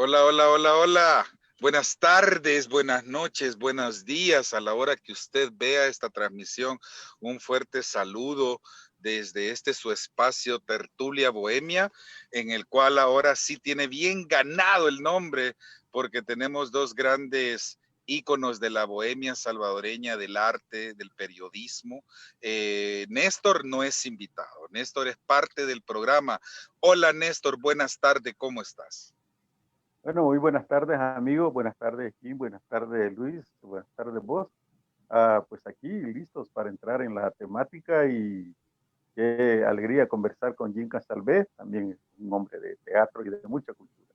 Hola, hola, hola, hola. Buenas tardes, buenas noches, buenos días a la hora que usted vea esta transmisión. Un fuerte saludo desde este su espacio Tertulia Bohemia, en el cual ahora sí tiene bien ganado el nombre, porque tenemos dos grandes íconos de la bohemia salvadoreña, del arte, del periodismo. Néstor no es invitado, Néstor es parte del programa. Hola Néstor, buenas tardes, ¿cómo estás? Bueno, muy buenas tardes, amigos. Buenas tardes, Kim. Buenas tardes, Luis. Buenas tardes, vos. Pues aquí listos para entrar en la temática y qué alegría conversar con Jim Casalvé, también es un hombre de teatro y de mucha cultura.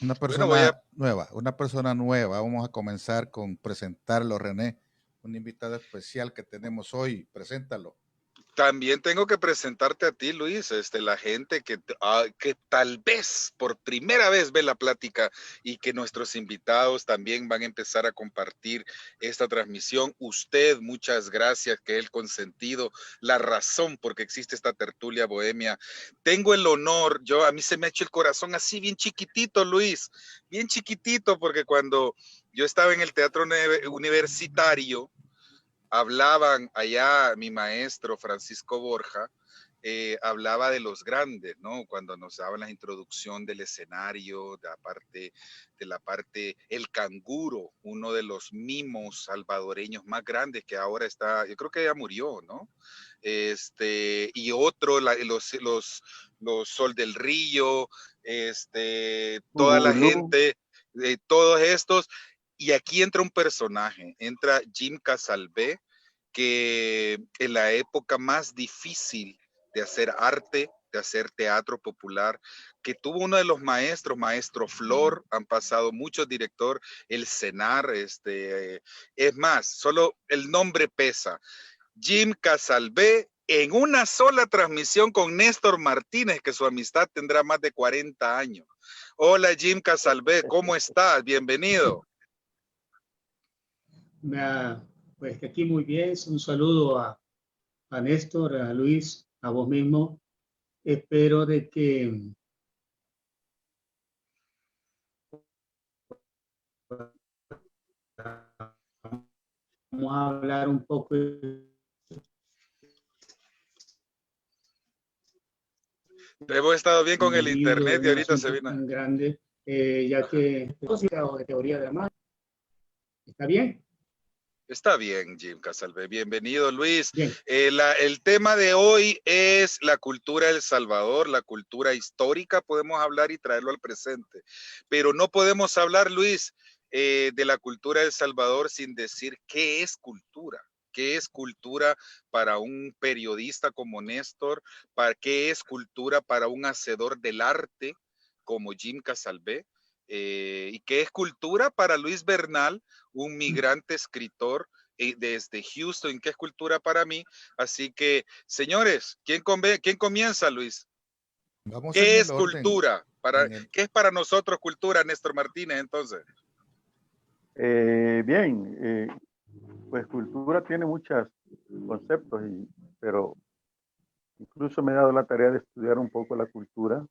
Una Bueno, persona nueva. Vamos a comenzar con presentarlo, René, un invitado especial que tenemos hoy. Preséntalo. También tengo que presentarte a ti, Luis, la gente que tal vez por primera vez ve la plática y que nuestros invitados también van a empezar a compartir esta transmisión. Usted, muchas gracias, que es el consentido, la razón por que existe esta tertulia bohemia. Tengo el honor, a mí se me ha hecho el corazón así bien chiquitito, Luis, bien chiquitito, porque cuando yo estaba en el teatro universitario, hablaban allá mi maestro Francisco Borja, hablaba de los grandes, ¿no? Cuando nos daban la introducción del escenario, de la parte, el canguro, uno de los mimos salvadoreños más grandes que ahora está, yo creo que ya murió, ¿no? Y otro, los Sol del Río, toda la Bubulú, gente, todos estos. Y aquí entra un personaje, entra Jim Casalvé, que en la época más difícil de hacer arte, de hacer teatro popular, que tuvo uno de los maestros, Maestro Flor, han pasado muchos directores, el Cenar, es más, solo el nombre pesa. Jim Casalvé en una sola transmisión con Néstor Martínez, que su amistad tendrá más de 40 años. Hola Jim Casalvé, ¿cómo estás? Bienvenido. Pues que aquí muy bien, un saludo a Néstor, a Luis, a vos mismo. Espero de que vamos a hablar un poco. Hemos estado bien con el internet y Un ahorita se asunto viene. tan grande, ya que o de teoría de la mano. ¿Está bien? Está bien, Jim Casalvé. Bienvenido, Luis. Bien. El tema de hoy es la cultura de El Salvador, la cultura histórica. Podemos hablar y traerlo al presente, pero no podemos hablar, Luis, de la cultura de El Salvador sin decir qué es cultura. ¿Qué es cultura para un periodista como Néstor? ¿Qué es cultura para un hacedor del arte como Jim Casalvé? ¿Y qué es cultura para Luis Bernal, un migrante escritor desde Houston, que es cultura para mí? Así que, señores, ¿quién comienza, Luis? Vamos en ¿Qué el es orden. cultura? ¿Qué es para nosotros cultura, Néstor Martínez, entonces? bien, pues cultura tiene muchos conceptos, pero incluso me he dado la tarea de estudiar un poco la cultura,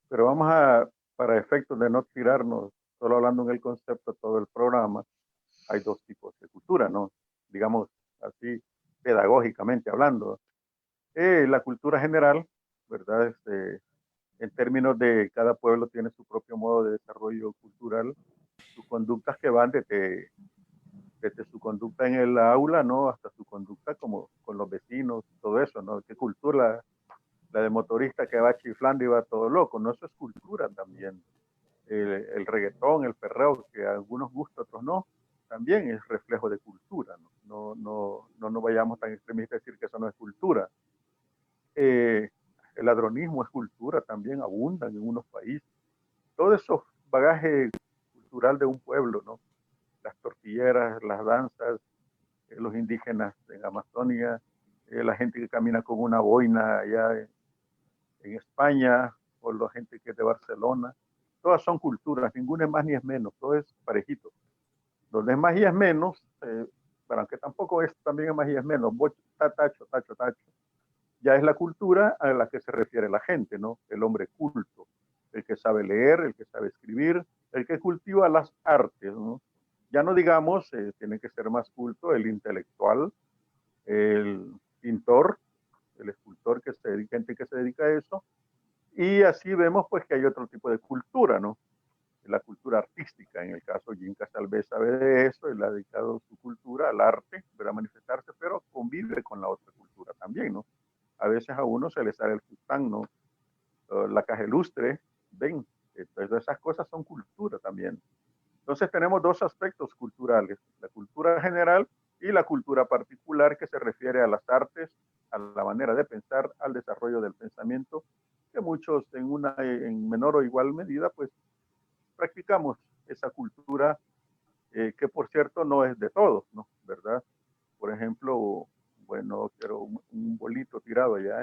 pero para efectos de no tirarnos solo hablando en el concepto todo el programa, hay dos tipos de cultura, ¿no? Digamos así, pedagógicamente hablando. La cultura general, ¿verdad? En términos de cada pueblo tiene su propio modo de desarrollo cultural, sus conductas que van desde su conducta en el aula, ¿no? Hasta su conducta como con los vecinos, todo eso, ¿no? ¿Qué cultura? La de motorista que va chiflando y va todo loco, ¿no? Eso es cultura también. El reggaetón, el perreo, que a algunos gusta, a otros no, también es reflejo de cultura, ¿no? No vayamos tan extremistas a decir que eso no es cultura. El ladronismo es cultura, también abundan en unos países. Todo eso bagaje cultural de un pueblo, ¿no? Las tortilleras, las danzas, los indígenas en Amazonia, la gente que camina con una boina allá en España, o la gente que es de Barcelona. Todas son culturas, ninguna es más ni es menos, todo es parejito. Donde es más y es menos, pero aunque tampoco es también es más y es menos, tacho, tacho, tacho, ya es la cultura a la que se refiere la gente, ¿no? El hombre culto, el que sabe leer, el que sabe escribir, el que cultiva las artes, ¿no? Ya no digamos, tiene que ser más culto el intelectual, el pintor, el escultor que se dedica, gente que se dedica a eso. Y así vemos pues que hay otro tipo de cultura, ¿no? La cultura artística. En el caso de Jim Castalvez sabe de eso, él ha dedicado su cultura al arte para manifestarse, pero convive con la otra cultura también, ¿no? A veces a uno se le sale el fustán, ¿no? La cajelustre, ven, entonces esas cosas son cultura también. Entonces tenemos dos aspectos culturales, la cultura general y la cultura particular que se refiere a las artes, a la manera de pensar, al desarrollo del pensamiento, que muchos en menor o igual medida pues practicamos esa cultura que por cierto no es de todos, ¿no? ¿Verdad? Por ejemplo, bueno, quiero un bolito tirado allá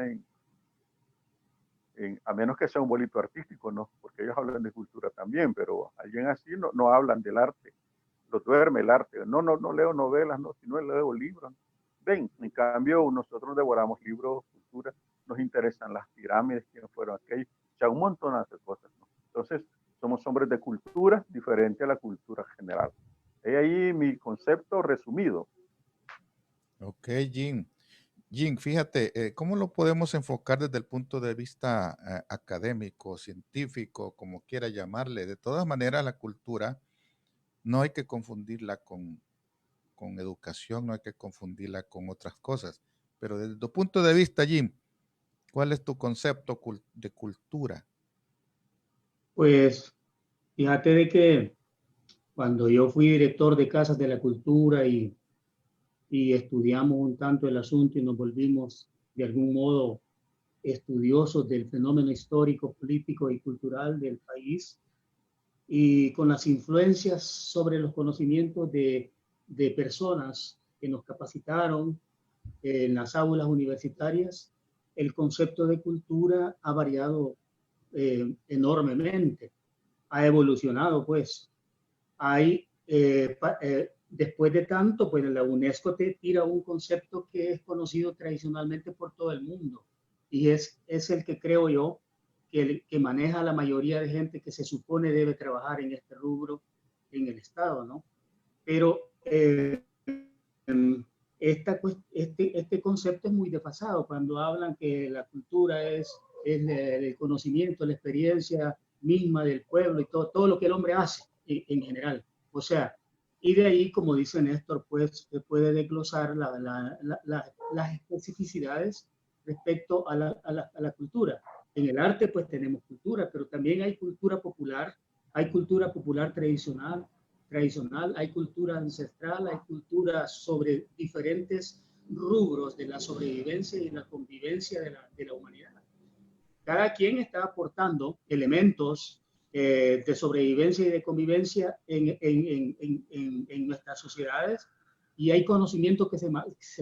a menos que sea un bolito artístico, ¿no? Porque ellos hablan de cultura también, pero alguien así no hablan del arte, lo duerme el arte. No leo novelas, no, sino leo libros. Ven, en cambio, nosotros devoramos libros, cultura, nos interesan las pirámides, quiénes fueron aquellos, o sea, un montón de cosas, ¿no? Entonces, somos hombres de cultura diferente a la cultura general. He ahí mi concepto resumido. Ok, Jim. Jim, fíjate, ¿cómo lo podemos enfocar desde el punto de vista académico, científico, como quiera llamarle? De todas maneras, la cultura no hay que confundirla con educación, no hay que confundirla con otras cosas. Pero desde tu punto de vista, Jim, ¿cuál es tu concepto de cultura? Pues fíjate de que cuando yo fui director de Casas de la Cultura y estudiamos un tanto el asunto y nos volvimos de algún modo estudiosos del fenómeno histórico, político y cultural del país, y con las influencias sobre los conocimientos de personas que nos capacitaron en las aulas universitarias, el concepto de cultura ha variado enormemente, ha evolucionado, pues. Hay, después de tanto, pues la UNESCO te tira un concepto que es conocido tradicionalmente por todo el mundo y es el que creo yo que maneja la mayoría de gente que se supone debe trabajar en este rubro en el Estado, ¿no? Pero este concepto es muy desfasado cuando hablan que la cultura es el conocimiento, la experiencia misma del pueblo y todo lo que el hombre hace en general. O sea, y de ahí, como dice Néstor, pues se puede desglosar las especificidades respecto a la cultura. En el arte, pues tenemos cultura, pero también hay cultura popular tradicional, hay cultura ancestral, hay cultura sobre diferentes rubros de la sobrevivencia y la convivencia de la humanidad. Cada quien está aportando elementos de sobrevivencia y de convivencia en nuestras sociedades y hay conocimiento que se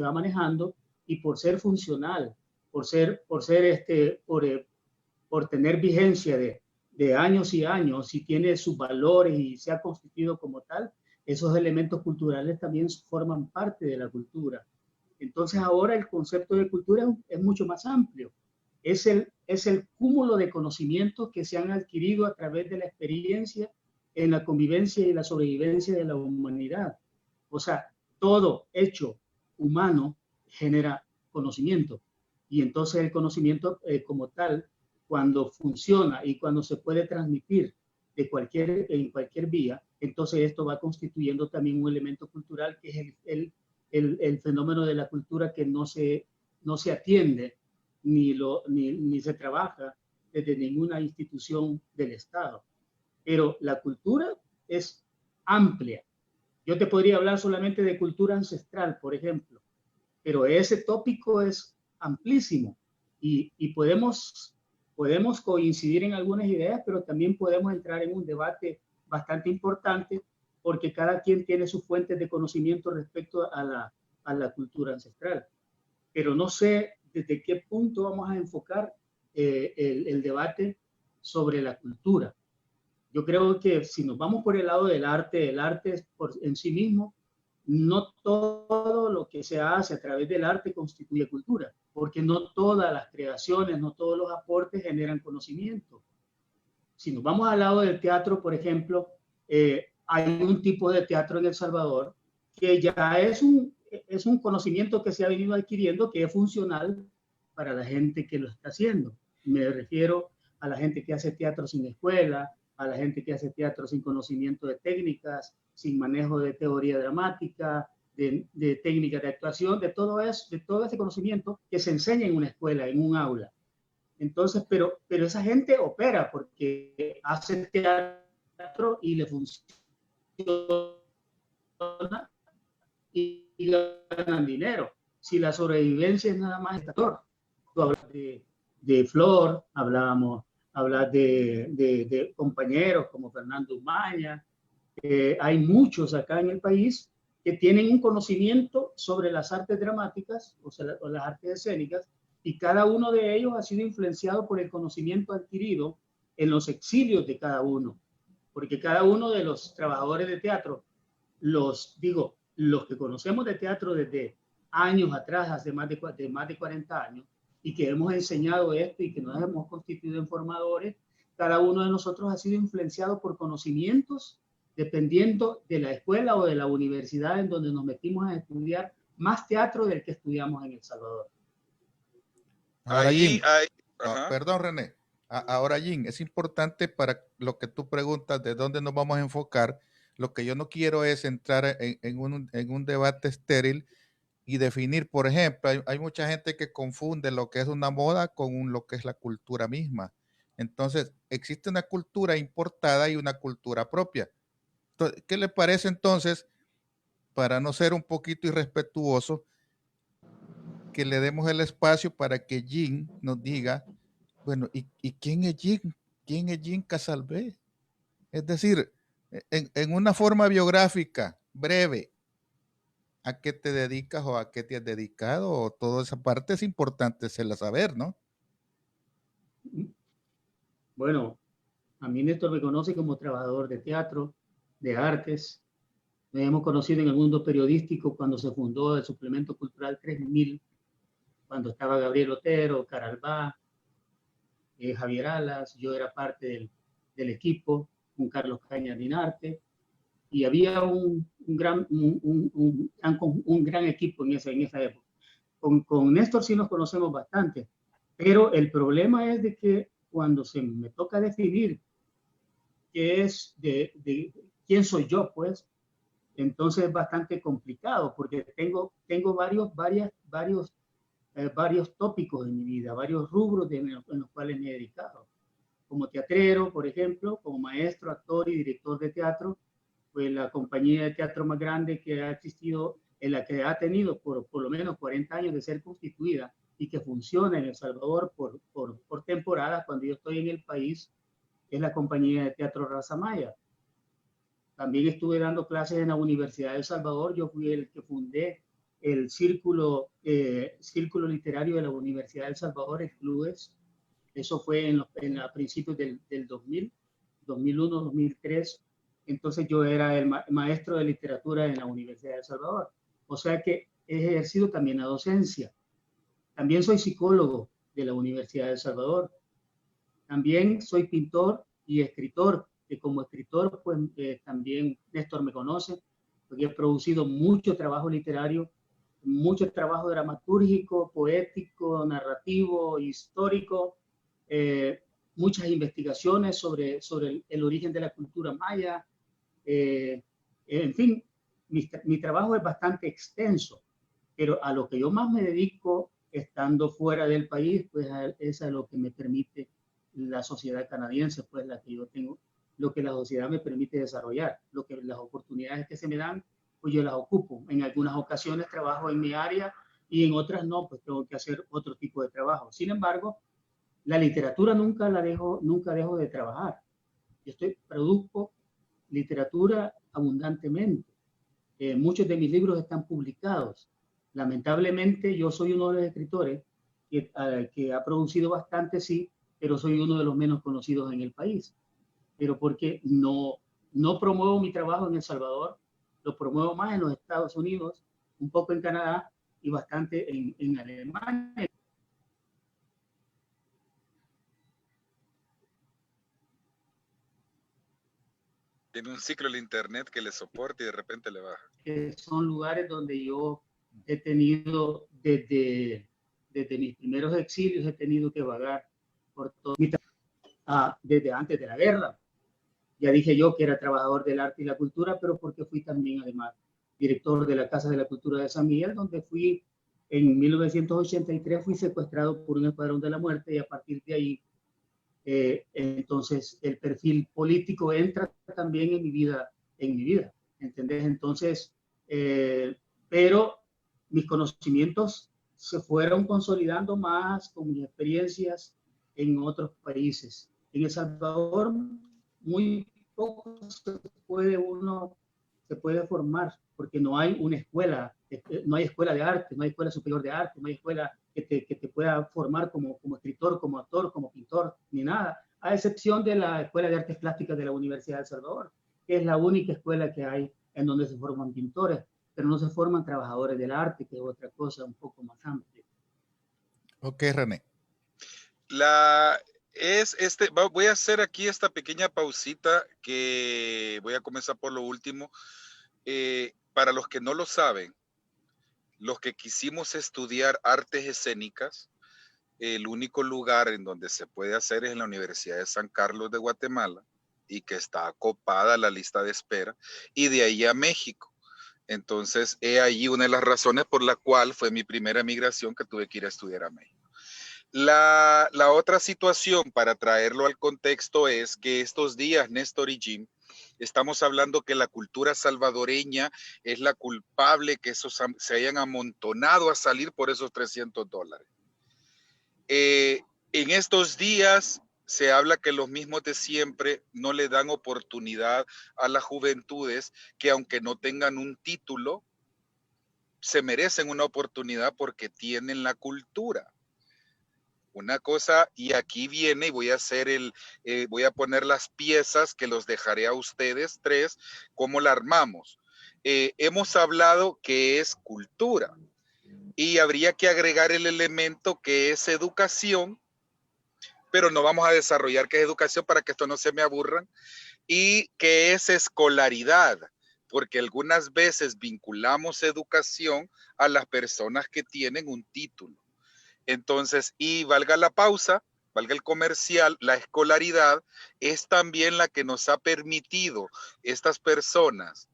va manejando y por ser funcional, por tener vigencia de años y años y tiene sus valores y se ha constituido como tal, esos elementos culturales también forman parte de la cultura. Entonces ahora el concepto de cultura es mucho más amplio. Es el cúmulo de conocimientos que se han adquirido a través de la experiencia en la convivencia y la sobrevivencia de la humanidad. O sea, todo hecho humano genera conocimiento. Y entonces el conocimiento como tal, cuando funciona y cuando se puede transmitir en cualquier vía, entonces esto va constituyendo también un elemento cultural que es el fenómeno de la cultura que no se atiende ni se trabaja desde ninguna institución del Estado. Pero la cultura es amplia. Yo te podría hablar solamente de cultura ancestral, por ejemplo, pero ese tópico es amplísimo y podemos coincidir en algunas ideas, pero también podemos entrar en un debate bastante importante porque cada quien tiene sus fuentes de conocimiento respecto a la cultura ancestral. Pero no sé desde qué punto vamos a enfocar el debate sobre la cultura. Yo creo que si nos vamos por el lado del arte en sí mismo, no todo lo que se hace a través del arte constituye cultura, porque no todas las creaciones, no todos los aportes generan conocimiento. Si nos vamos al lado del teatro, por ejemplo, hay un tipo de teatro en El Salvador que ya es un conocimiento que se ha venido adquiriendo, que es funcional para la gente que lo está haciendo. Me refiero a la gente que hace teatro sin escuela, a la gente que hace teatro sin conocimiento de técnicas, sin manejo de teoría dramática, de técnicas de actuación, de todo ese conocimiento que se enseña en una escuela, en un aula. Entonces, pero esa gente opera porque hace teatro y le funciona y ganan dinero. Si la sobrevivencia es nada más el actor, tú hablas de Flor, hablas de compañeros como Fernando Umaña, hay muchos acá en el país que tienen un conocimiento sobre las artes dramáticas o las artes escénicas, y cada uno de ellos ha sido influenciado por el conocimiento adquirido en los exilios de cada uno, porque cada uno de los trabajadores de teatro, los que conocemos de teatro desde años atrás, hace más de 40 años, y que hemos enseñado esto y que nos hemos constituido en formadores, cada uno de nosotros ha sido influenciado por conocimientos dependiendo de la escuela o de la universidad en donde nos metimos a estudiar más teatro del que estudiamos en El Salvador. Ahora, Jim, Ajá. perdón, René. Ahora, Jim, es importante para lo que tú preguntas de dónde nos vamos a enfocar. Lo que yo no quiero es entrar en un debate estéril y definir, por ejemplo, hay mucha gente que confunde lo que es una moda con lo que es la cultura misma. Entonces, existe una cultura importada y una cultura propia. Entonces, ¿qué le parece entonces, para no ser un poquito irrespetuoso, que le demos el espacio para que Jim nos diga, bueno, ¿y quién es Jim? ¿Quién es Jim Casalbé? Es decir, en una forma biográfica, breve, ¿a qué te dedicas o a qué te has dedicado? O toda esa parte es importante saber, ¿no? Bueno, a mí Néstor me conoce como trabajador de teatro, de artes. Nos hemos conocido en el mundo periodístico cuando se fundó el Suplemento Cultural 3000, cuando estaba Gabriel Otero, Caralbá, Javier Alas, yo era parte del equipo, con Carlos Cañas Dinarte, y había un gran equipo en esa época. Con Néstor sí nos conocemos bastante, pero el problema es de que cuando se me toca definir qué es quién soy yo, pues, entonces es bastante complicado porque tengo varios tópicos en mi vida, varios rubros en los cuales me he dedicado. Como teatrero, por ejemplo, como maestro, actor y director de teatro, pues la compañía de teatro más grande que ha existido, en la que ha tenido por lo menos 40 años de ser constituida y que funciona en El Salvador por temporadas cuando yo estoy en el país, es la compañía de teatro Raza Maya. También estuve dando clases en la Universidad de El Salvador. Yo fui el que fundé el círculo literario de la Universidad de El Salvador, el CLUES. Eso fue a principios del 2000, 2001, 2003. Entonces yo era el maestro de literatura en la Universidad de El Salvador. O sea que he ejercido también la docencia. También soy psicólogo de la Universidad de El Salvador. También soy pintor y escritor, que como escritor, pues también Néstor me conoce, porque he producido mucho trabajo literario, mucho trabajo dramatúrgico, poético, narrativo, histórico, muchas investigaciones sobre el origen de la cultura maya. En fin, mi trabajo es bastante extenso, pero a lo que yo más me dedico estando fuera del país, pues es a lo que me permite la sociedad canadiense, pues la que yo tengo, lo que la sociedad me permite desarrollar, las oportunidades que se me dan, pues yo las ocupo. En algunas ocasiones trabajo en mi área y en otras no, pues tengo que hacer otro tipo de trabajo. Sin embargo, la literatura nunca dejo de trabajar. Yo produzco literatura abundantemente. Muchos de mis libros están publicados. Lamentablemente, yo soy uno de los escritores que ha producido bastante, sí, pero soy uno de los menos conocidos en el país. Pero porque no promuevo mi trabajo en El Salvador, lo promuevo más en los Estados Unidos, un poco en Canadá y bastante en Alemania. Tiene un ciclo el internet que le soporta y de repente le baja. Son lugares donde yo he tenido, desde mis primeros exilios, he tenido que vagar por todo desde antes de la guerra. Ya dije yo que era trabajador del arte y la cultura, pero porque fui también, además, director de la Casa de la Cultura de San Miguel, donde fui en 1983, fui secuestrado por un escuadrón de la muerte y a partir de ahí, entonces, el perfil político entra también en mi vida, ¿entendés? Entonces, pero mis conocimientos se fueron consolidando más con mis experiencias en otros países. En El Salvador, muy poco se puede formar, porque no hay una escuela, no hay escuela de arte, no hay escuela superior de arte, no hay escuela que te pueda formar como escritor, como actor, como pintor, ni nada, a excepción de la Escuela de Artes Plásticas de la Universidad de El Salvador, que es la única escuela que hay en donde se forman pintores, pero no se forman trabajadores del arte, que es otra cosa un poco más amplia. Ok, René. Voy a hacer aquí esta pequeña pausita que voy a comenzar por lo último. Para los que no lo saben, los que quisimos estudiar artes escénicas, el único lugar en donde se puede hacer es en la Universidad de San Carlos de Guatemala y que está acopada la lista de espera, y de ahí a México. Entonces, he ahí una de las razones por la cual fue mi primera migración que tuve que ir a estudiar a México. La otra situación, para traerlo al contexto, es que estos días, Néstor y Jim, estamos hablando que la cultura salvadoreña es la culpable que se hayan amontonado a salir por esos $300. En estos días se habla que los mismos de siempre no le dan oportunidad a las juventudes que, aunque no tengan un título, se merecen una oportunidad porque tienen la cultura. Una cosa, y aquí viene, y voy a poner las piezas que los dejaré a ustedes tres, cómo la armamos. Hemos hablado que es cultura y habría que agregar el elemento que es educación, pero no vamos a desarrollar qué es educación para que esto no se me aburran, y que es escolaridad, porque algunas veces vinculamos educación a las personas que tienen un título. Entonces, y valga la pausa, valga el comercial, la escolaridad es también la que nos ha permitido estas personas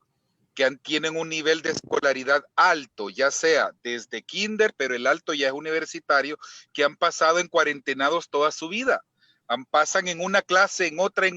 que tienen un nivel de escolaridad alto, ya sea desde kinder, pero el alto ya es universitario, que han pasado en cuarentenados toda su vida. Pasan en una clase, en otra.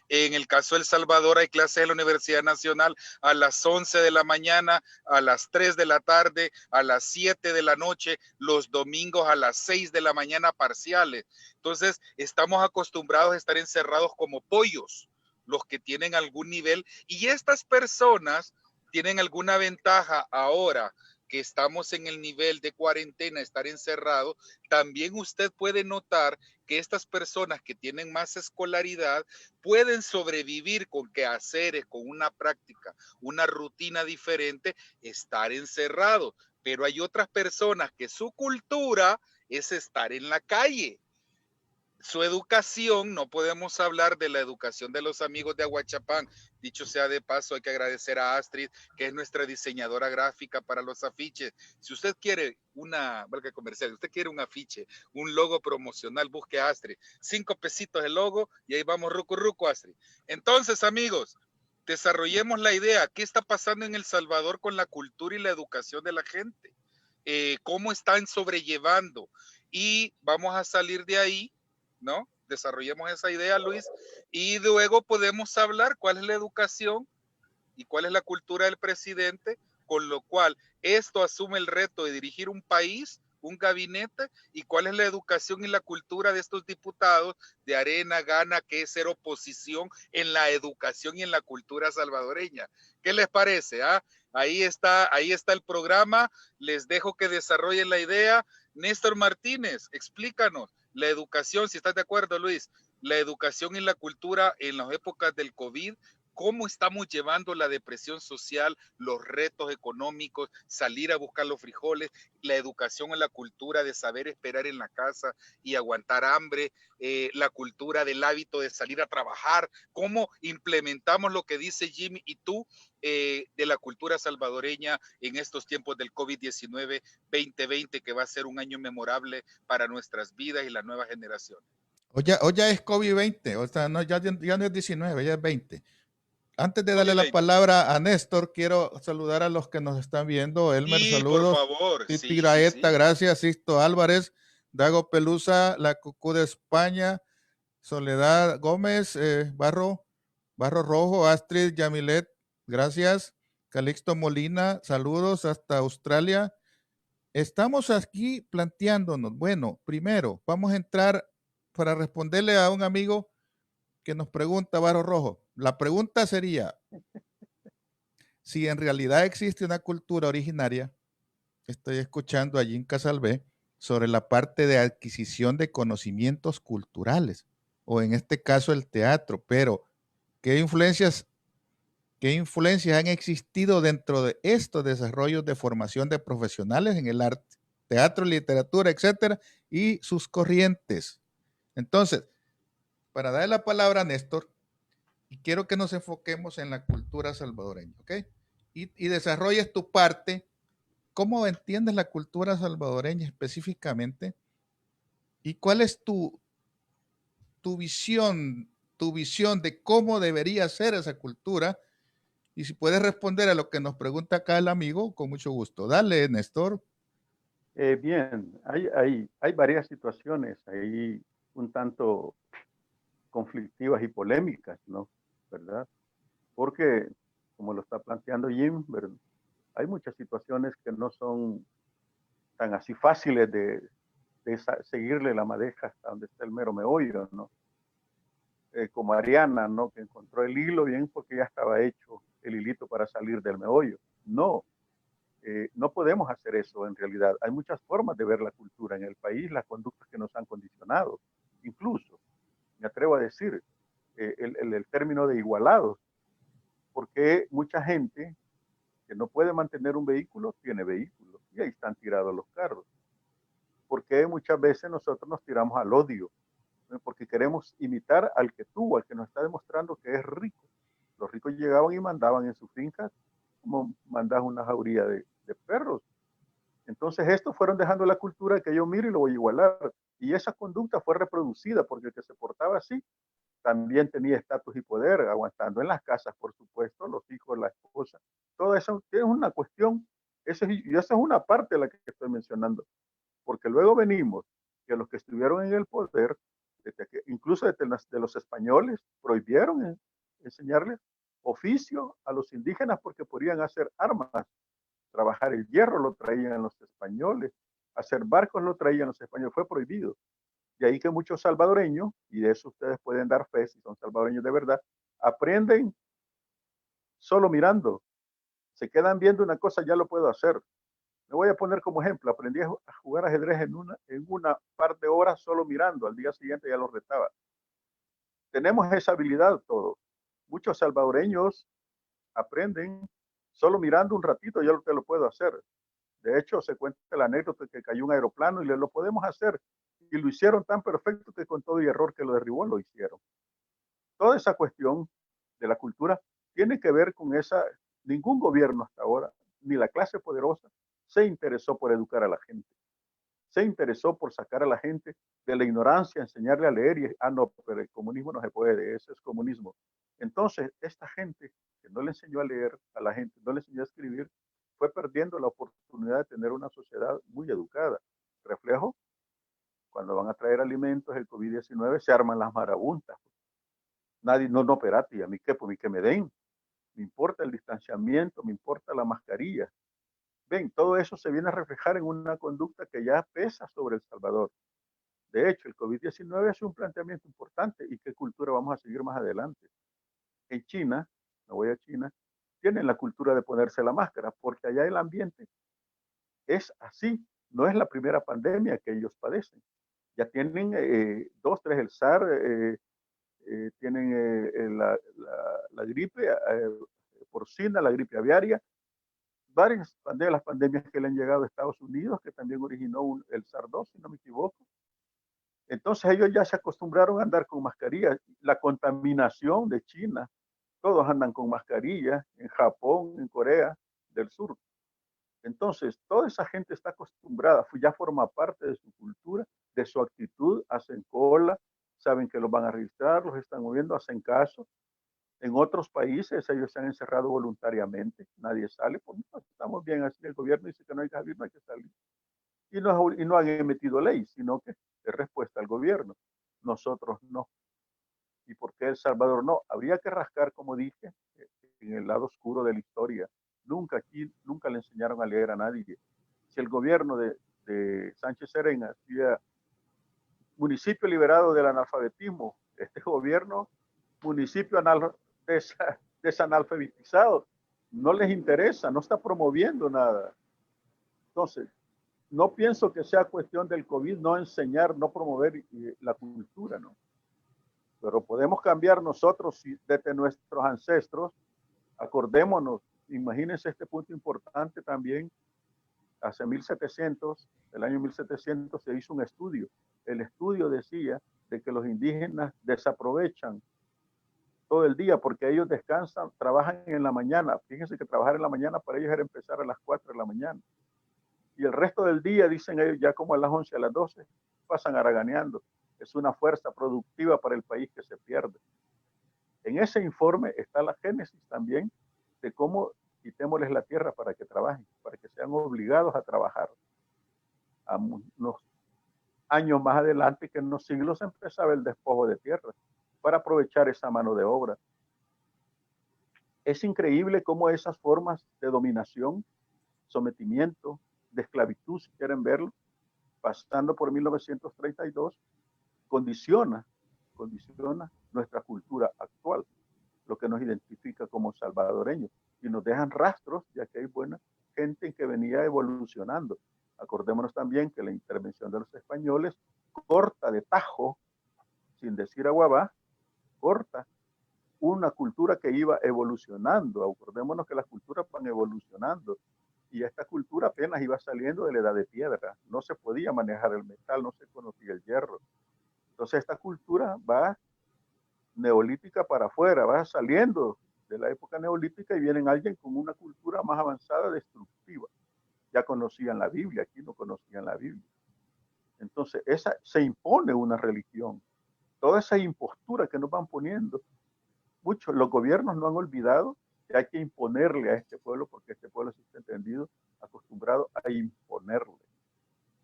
En el caso de El Salvador hay clases de la Universidad Nacional a las 11 de la mañana, a las 3 de la tarde, a las 7 de la noche, los domingos a las 6 de la mañana parciales. Entonces, estamos acostumbrados a estar encerrados como pollos, los que tienen algún nivel, y estas personas tienen alguna ventaja ahora que estamos en el nivel de cuarentena, estar encerrado. También usted puede notar que estas personas que tienen más escolaridad pueden sobrevivir con quehaceres, con una práctica, una rutina diferente, estar encerrado. Pero hay otras personas que su cultura es estar en la calle. Su educación, no podemos hablar de la educación de los amigos de Aguachapán. Dicho sea de paso, hay que agradecer a Astrid, que es nuestra diseñadora gráfica para los afiches. Si usted quiere valga comercial, usted quiere un afiche, un logo promocional, busque a Astrid. 5 pesitos el logo y ahí vamos ruco, Astrid. Entonces, amigos, desarrollemos la idea. ¿Qué está pasando en El Salvador con la cultura y la educación de la gente? ¿Cómo están sobrellevando? Y vamos a salir de ahí, ¿no? Desarrollemos esa idea, Luis, y luego podemos hablar cuál es la educación y cuál es la cultura del presidente, con lo cual esto asume el reto de dirigir un país, un gabinete, y cuál es la educación y la cultura de estos diputados de Arena, Gana, que es ser oposición en la educación y en la cultura salvadoreña. ¿Qué les parece? Ahí está el programa, les dejo que desarrollen la idea. Néstor Martínez, explícanos la educación, si estás de acuerdo, Luis, la educación y la cultura en las épocas del COVID, cómo estamos llevando la depresión social, los retos económicos, salir a buscar los frijoles, la educación en la cultura de saber esperar en la casa y aguantar hambre, la cultura del hábito de salir a trabajar, cómo implementamos lo que dice Jimmy y tú de la cultura salvadoreña en estos tiempos del COVID-19 2020, que va a ser un año memorable para nuestras vidas y la nueva generación. O ya es COVID-20, o sea, no, ya no es 19, ya es 20. Antes de darle la COVID-20. palabra a Néstor, quiero saludar a los que nos están viendo. Elmer, Sí, por saludos. favor. Titi Sí, sí, Graeta, sí. gracias. Sisto Álvarez, Dago Pelusa, La Cucú de España, Soledad Gómez, Barro Rojo, Astrid Yamilet, gracias. Calixto Molina, saludos hasta Australia. Estamos aquí planteándonos, bueno, primero vamos a entrar para responderle a un amigo que nos pregunta, Barro Rojo. La pregunta sería, si en realidad existe una cultura originaria, estoy escuchando allí en Casalvé, sobre la parte de adquisición de conocimientos culturales, o en este caso el teatro, pero ¿qué influencias han existido dentro de estos desarrollos de formación de profesionales en el arte, teatro, literatura, etcétera, y sus corrientes? Entonces, para darle la palabra a Néstor, y quiero que nos enfoquemos en la cultura salvadoreña, ¿ok? Y desarrolles tu parte. ¿Cómo entiendes la cultura salvadoreña específicamente? ¿Y cuál es tu visión de cómo debería ser esa cultura? Y si puedes responder a lo que nos pregunta acá el amigo, con mucho gusto. Dale, Néstor. Bien, hay varias situaciones ahí un tanto conflictivas y polémicas, ¿no? ¿Verdad? Porque, como lo está planteando Jim, ¿verdad? Hay muchas situaciones que no son tan así fáciles de seguirle la madeja hasta donde está el mero meollo, ¿no? Como Ariana, ¿no? Que encontró el hilo bien porque ya estaba hecho el hilito para salir del meollo. No, no podemos hacer eso en realidad. Hay muchas formas de ver la cultura en el país, las conductas que nos han condicionado. Incluso, me atrevo a decir, el término de igualados, porque mucha gente que no puede mantener un vehículo, tiene vehículo, y ahí están tirados los carros. Porque muchas veces nosotros nos tiramos al odio, ¿no? Porque queremos imitar al que tuvo, al que nos está demostrando que es rico. Los ricos llegaban y mandaban en sus fincas, como mandas una jauría de perros. Entonces estos fueron dejando la cultura que yo miro y lo voy a igualar. Y esa conducta fue reproducida porque el que se portaba así también tenía estatus y poder, aguantando en las casas, por supuesto, los hijos, la esposa. Todo eso es una cuestión, y esa es una parte de la que estoy mencionando, porque luego venimos que los que estuvieron en el poder, incluso de los españoles, prohibieron enseñarles oficio a los indígenas porque podían hacer armas, trabajar el hierro lo traían los españoles, hacer barcos lo traían los españoles, fue prohibido. De ahí que muchos salvadoreños, y de eso ustedes pueden dar fe si son salvadoreños de verdad, aprenden solo mirando. Se quedan viendo una cosa, ya lo puedo hacer. Me voy a poner como ejemplo, aprendí a jugar ajedrez en una par de horas solo mirando, al día siguiente ya lo retaba. Tenemos esa habilidad todos. Muchos salvadoreños aprenden solo mirando un ratito, ya lo puedo hacer. De hecho, se cuenta la anécdota que cayó un aeroplano y lo podemos hacer. Y lo hicieron tan perfecto que con todo el error que lo derribó, lo hicieron. Toda esa cuestión de la cultura tiene que ver con esa, ningún gobierno hasta ahora, ni la clase poderosa, se interesó por educar a la gente. Se interesó por sacar a la gente de la ignorancia, enseñarle a leer y, no, pero el comunismo no se puede, eso es comunismo. Entonces, esta gente que no le enseñó a leer a la gente, no le enseñó a escribir, fue perdiendo la oportunidad de tener una sociedad muy educada. Reflejo, cuando van a traer alimentos, el COVID-19, se arman las marabuntas. Nadie, no, espérate, ¿a mí qué? Pues a mí que me den. Me importa el distanciamiento, me importa la mascarilla. Ven, todo eso se viene a reflejar en una conducta que ya pesa sobre El Salvador. De hecho, el COVID-19 es un planteamiento importante y qué cultura vamos a seguir más adelante. En China, me voy a China, tienen la cultura de ponerse la máscara porque allá el ambiente es así. No es la primera pandemia que ellos padecen. Ya tienen 2, 3, el SARS, tienen la gripe porcina, la gripe aviaria, varias de las pandemias que le han llegado a Estados Unidos, que también originó el SARS-2, si no me equivoco. Entonces ellos ya se acostumbraron a andar con mascarillas. La contaminación de China, todos andan con mascarillas, en Japón, en Corea del Sur. Entonces, toda esa gente está acostumbrada, ya forma parte de su cultura, de su actitud, hacen cola, saben que los van a registrar, los están moviendo, hacen caso. En otros países ellos se han encerrado voluntariamente, nadie sale, pues no, estamos bien así, el gobierno dice que no hay que salir, no hay que salir. Y no han emitido ley, sino que es respuesta al gobierno. Nosotros no. ¿Y por qué El Salvador no? Habría que rascar, como dije, en el lado oscuro de la historia. Nunca le enseñaron a leer a nadie. Si el gobierno de Sánchez Serén hacía municipio liberado del analfabetismo, este gobierno, municipio desanalfabetizado, no les interesa, no está promoviendo nada. Entonces, no pienso que sea cuestión del COVID no enseñar, no promover la cultura, ¿no? Pero podemos cambiar nosotros desde nuestros ancestros. Acordémonos, imagínense este punto importante también, hace 1700, el año 1700 se hizo un estudio. El estudio decía de que los indígenas desaprovechan todo el día porque ellos descansan, trabajan en la mañana. Fíjense que trabajar en la mañana para ellos era empezar a las 4 de la mañana. Y el resto del día, dicen ellos, ya como a las 11, a las 12, pasan haraganeando. Es una fuerza productiva para el país que se pierde. En ese informe está la génesis también de cómo quitémosles la tierra para que trabajen, para que sean obligados a trabajar. A unos años más adelante, que en unos siglos empezaba el despojo de tierra para aprovechar esa mano de obra. Es increíble cómo esas formas de dominación, sometimiento, de esclavitud, si quieren verlo, pasando por 1932, condiciona nuestra cultura actual, lo que nos identifica como salvadoreños, y nos dejan rastros, ya que hay buena gente que venía evolucionando. Acordémonos también que la intervención de los españoles corta de tajo, sin decir aguabá, corta una cultura que iba evolucionando. Acordémonos que las culturas van evolucionando y esta cultura apenas iba saliendo de la edad de piedra. No se podía manejar el metal, no se conocía el hierro. Entonces esta cultura va neolítica para afuera, va saliendo de la época neolítica y vienen alguien con una cultura más avanzada, destructiva. Ya conocían la Biblia, aquí no conocían la Biblia. Entonces se impone una religión. Toda esa impostura que nos van poniendo, los gobiernos no han olvidado que hay que imponerle a este pueblo, porque este pueblo se está entendido, acostumbrado a imponerle.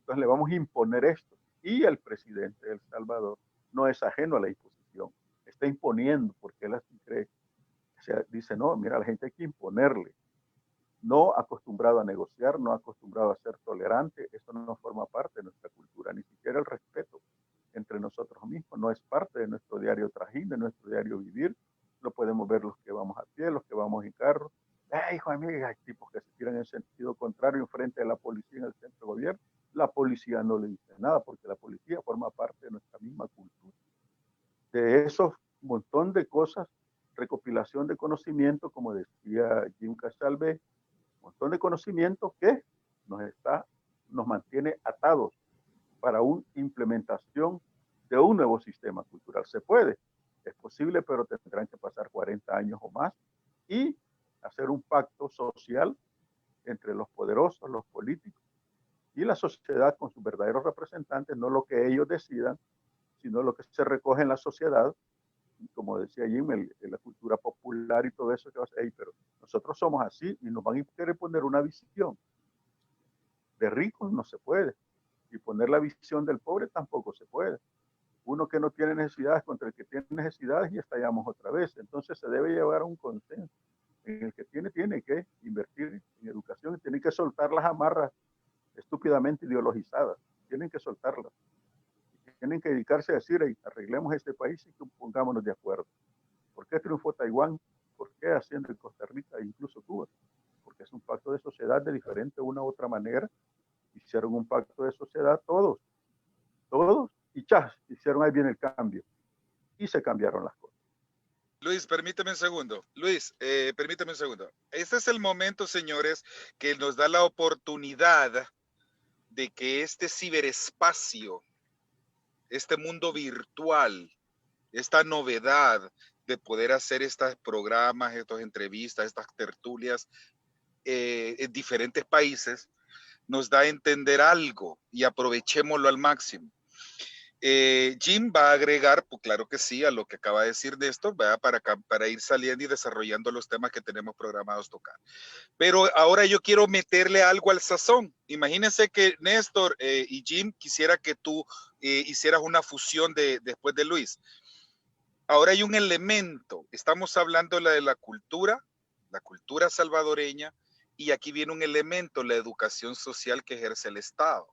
Entonces le vamos a imponer esto. Y el presidente de El Salvador no es ajeno a la imposición, está imponiendo, porque él así cree. O sea, dice, no, mira, a la gente hay que imponerle. No acostumbrado a negociar, no acostumbrado a ser tolerante, eso no forma parte de nuestra cultura, ni siquiera el respeto entre nosotros mismos, no es parte de nuestro diario trajín, de nuestro diario vivir. Lo podemos ver los que vamos a pie, los que vamos en carro. Hijo de mí, hay tipos que se tiran en sentido contrario enfrente de la policía en el centro de gobierno. La policía no le dice nada porque la policía forma parte de nuestra misma cultura. De esos montón de cosas, recopilación de conocimiento, como decía Jim Castalvé, un montón de conocimiento que nos mantiene atados para una implementación de un nuevo sistema cultural. Se puede, es posible, pero tendrán que pasar 40 años o más y hacer un pacto social entre los poderosos, los políticos y la sociedad con sus verdaderos representantes, no lo que ellos decidan, sino lo que se recoge en la sociedad, como decía Jim, la cultura popular y todo eso, que va a ser, pero nosotros somos así y nos van a querer poner una visión. De ricos no se puede, y poner la visión del pobre tampoco se puede. Uno que no tiene necesidades contra el que tiene necesidades y estallamos otra vez. Entonces se debe llevar a un consenso. En el que tiene que invertir en educación y tiene que soltar las amarras estúpidamente ideologizadas. Tienen que soltarlas. Tienen que dedicarse a decir, hey, arreglemos este país y pongámonos de acuerdo. ¿Por qué triunfó Taiwán? ¿Por qué Hacienda en Costa Rica e incluso Cuba? Porque es un pacto de sociedad de diferente una u otra manera. Hicieron un pacto de sociedad todos, y chas, hicieron ahí bien el cambio. y se cambiaron las cosas. Luis, permíteme un segundo. Luis, permíteme un segundo. Este es el momento, señores, que nos da la oportunidad de que este ciberespacio, este mundo virtual, esta novedad de poder hacer estos programas, estas entrevistas, estas tertulias en diferentes países, nos da a entender algo y aprovechémoslo al máximo. Jim va a agregar, pues claro que sí, a lo que acaba de decir Néstor, para ir saliendo y desarrollando los temas que tenemos programados tocar. Pero ahora yo quiero meterle algo al sazón. Imagínense que Néstor y Jim quisiera que tú hicieras una fusión después de Luis. Ahora hay un elemento, estamos hablando de la cultura salvadoreña, y aquí viene un elemento, la educación social que ejerce el Estado.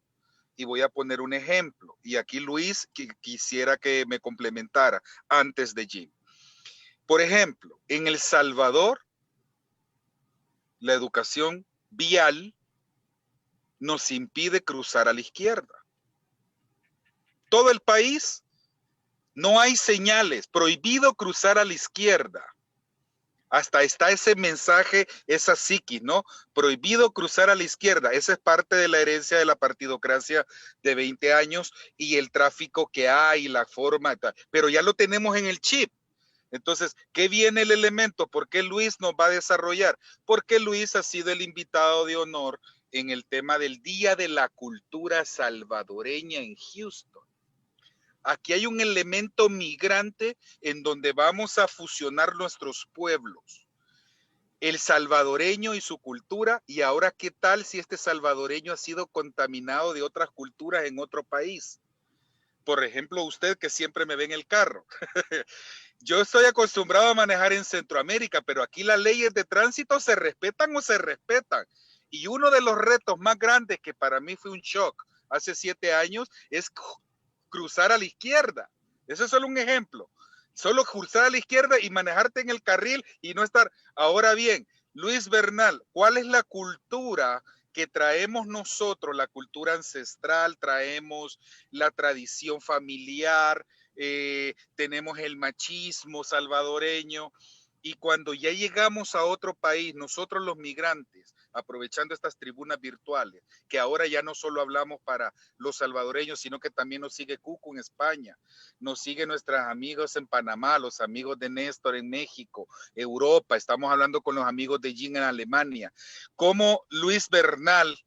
Y voy a poner un ejemplo, y aquí Luis quisiera que me complementara antes de Jim. Por ejemplo, en El Salvador, la educación vial nos impide cruzar a la izquierda. Todo el país no hay señales, prohibido cruzar a la izquierda. Hasta está ese mensaje, esa psiquis, ¿no? Prohibido cruzar a la izquierda. Esa es parte de la herencia de la partidocracia de 20 años y el tráfico que hay, la forma, pero ya lo tenemos en el chip. Entonces, ¿qué viene el elemento? ¿Por qué Luis nos va a desarrollar? Porque Luis ha sido el invitado de honor en el tema del Día de la Cultura Salvadoreña en Houston. Aquí hay un elemento migrante en donde vamos a fusionar nuestros pueblos. El salvadoreño y su cultura, y ahora qué tal si este salvadoreño ha sido contaminado de otras culturas en otro país. Por ejemplo, usted que siempre me ve en el carro. Yo estoy acostumbrado a manejar en Centroamérica, pero aquí las leyes de tránsito se respetan o se respetan. Y uno de los retos más grandes que para mí fue un shock hace 7 años es cruzar a la izquierda. Eso es solo un ejemplo. Solo cruzar a la izquierda y manejarte en el carril y no estar. Ahora bien, Luis Bernal, ¿cuál es la cultura que traemos nosotros? La cultura ancestral, traemos la tradición familiar, tenemos el machismo salvadoreño. Y cuando ya llegamos a otro país, nosotros los migrantes, aprovechando estas tribunas virtuales, que ahora ya no solo hablamos para los salvadoreños, sino que también nos sigue Cucu en España, nos siguen nuestros amigos en Panamá, los amigos de Néstor en México, Europa, estamos hablando con los amigos de Jim en Alemania. Como Luis Bernal,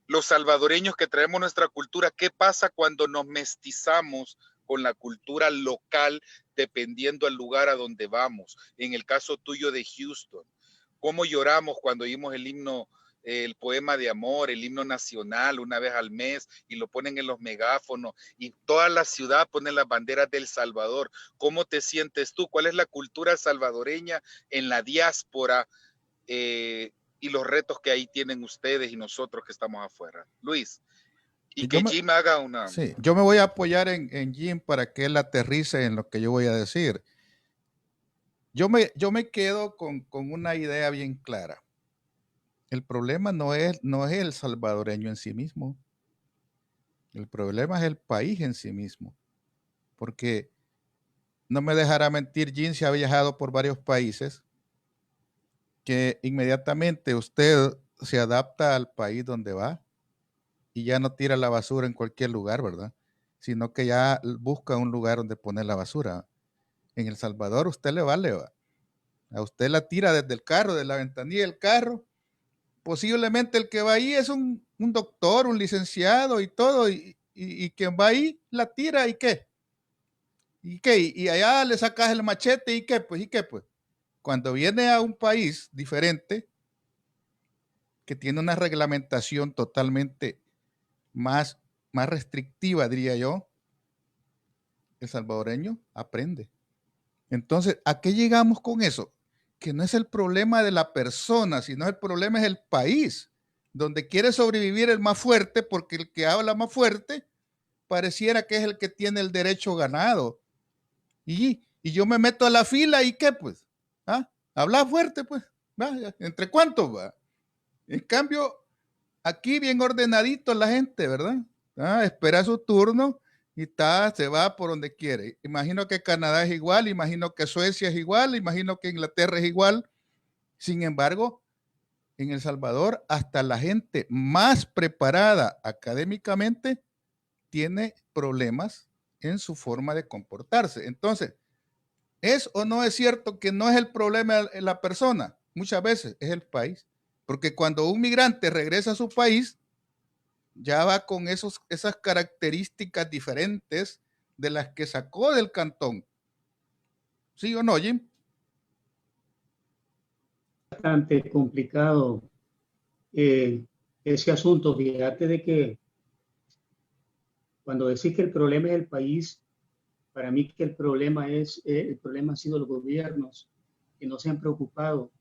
los salvadoreños que traemos nuestra cultura, ¿qué pasa cuando nos mestizamos con la cultura local dependiendo del lugar a donde vamos? En el caso tuyo de Houston, ¿cómo lloramos cuando oímos el himno, el poema de amor, el himno nacional una vez al mes y lo ponen en los megáfonos y toda la ciudad pone las banderas del Salvador? ¿Cómo te sientes tú? ¿Cuál es la cultura salvadoreña en la diáspora? Y los retos que ahí tienen ustedes y nosotros que estamos afuera. Luis, y que Jim haga una... Sí, yo me voy a apoyar en Jim para que él aterrice en lo que yo voy a decir. Yo me quedo con una idea bien clara. El problema no es el salvadoreño en sí mismo. El problema es el país en sí mismo. Porque no me dejará mentir, Jim se ha viajado por varios países que inmediatamente usted se adapta al país donde va y ya no tira la basura en cualquier lugar, ¿verdad? Sino que ya busca un lugar donde poner la basura. En El Salvador usted le vale, ¿va? A usted la tira desde el carro, de la ventanilla del carro. Posiblemente el que va ahí es un doctor, un licenciado y todo, y quien va ahí la tira, ¿y qué? ¿Y qué? Y allá le sacas el machete, ¿y qué? Pues, ¿y qué? Pues, cuando viene a un país diferente, que tiene una reglamentación totalmente más restrictiva, diría yo, el salvadoreño aprende. Entonces, ¿a qué llegamos con eso? Que no es el problema de la persona, sino el problema es el país, donde quiere sobrevivir el más fuerte, porque el que habla más fuerte pareciera que es el que tiene el derecho ganado. Y yo me meto a la fila y ¿qué pues? ¿Ah? Habla fuerte pues. ¿Va? ¿Entre cuántos va? En cambio, aquí bien ordenadito la gente, ¿verdad? Espera su turno y se va por donde quiere. Imagino que Canadá es igual, imagino que Suecia es igual, imagino que Inglaterra es igual. Sin embargo, en El Salvador, hasta la gente más preparada académicamente tiene problemas en su forma de comportarse. Entonces, ¿es o no es cierto que no es el problema la persona? Muchas veces es el país. Porque cuando un migrante regresa a su país, ya va con esas características diferentes de las que sacó del cantón. ¿Sí o no, Jim? Bastante complicado ese asunto. Fíjate de que cuando decís que el problema es el país, para mí que el problema han sido los gobiernos que no se han preocupado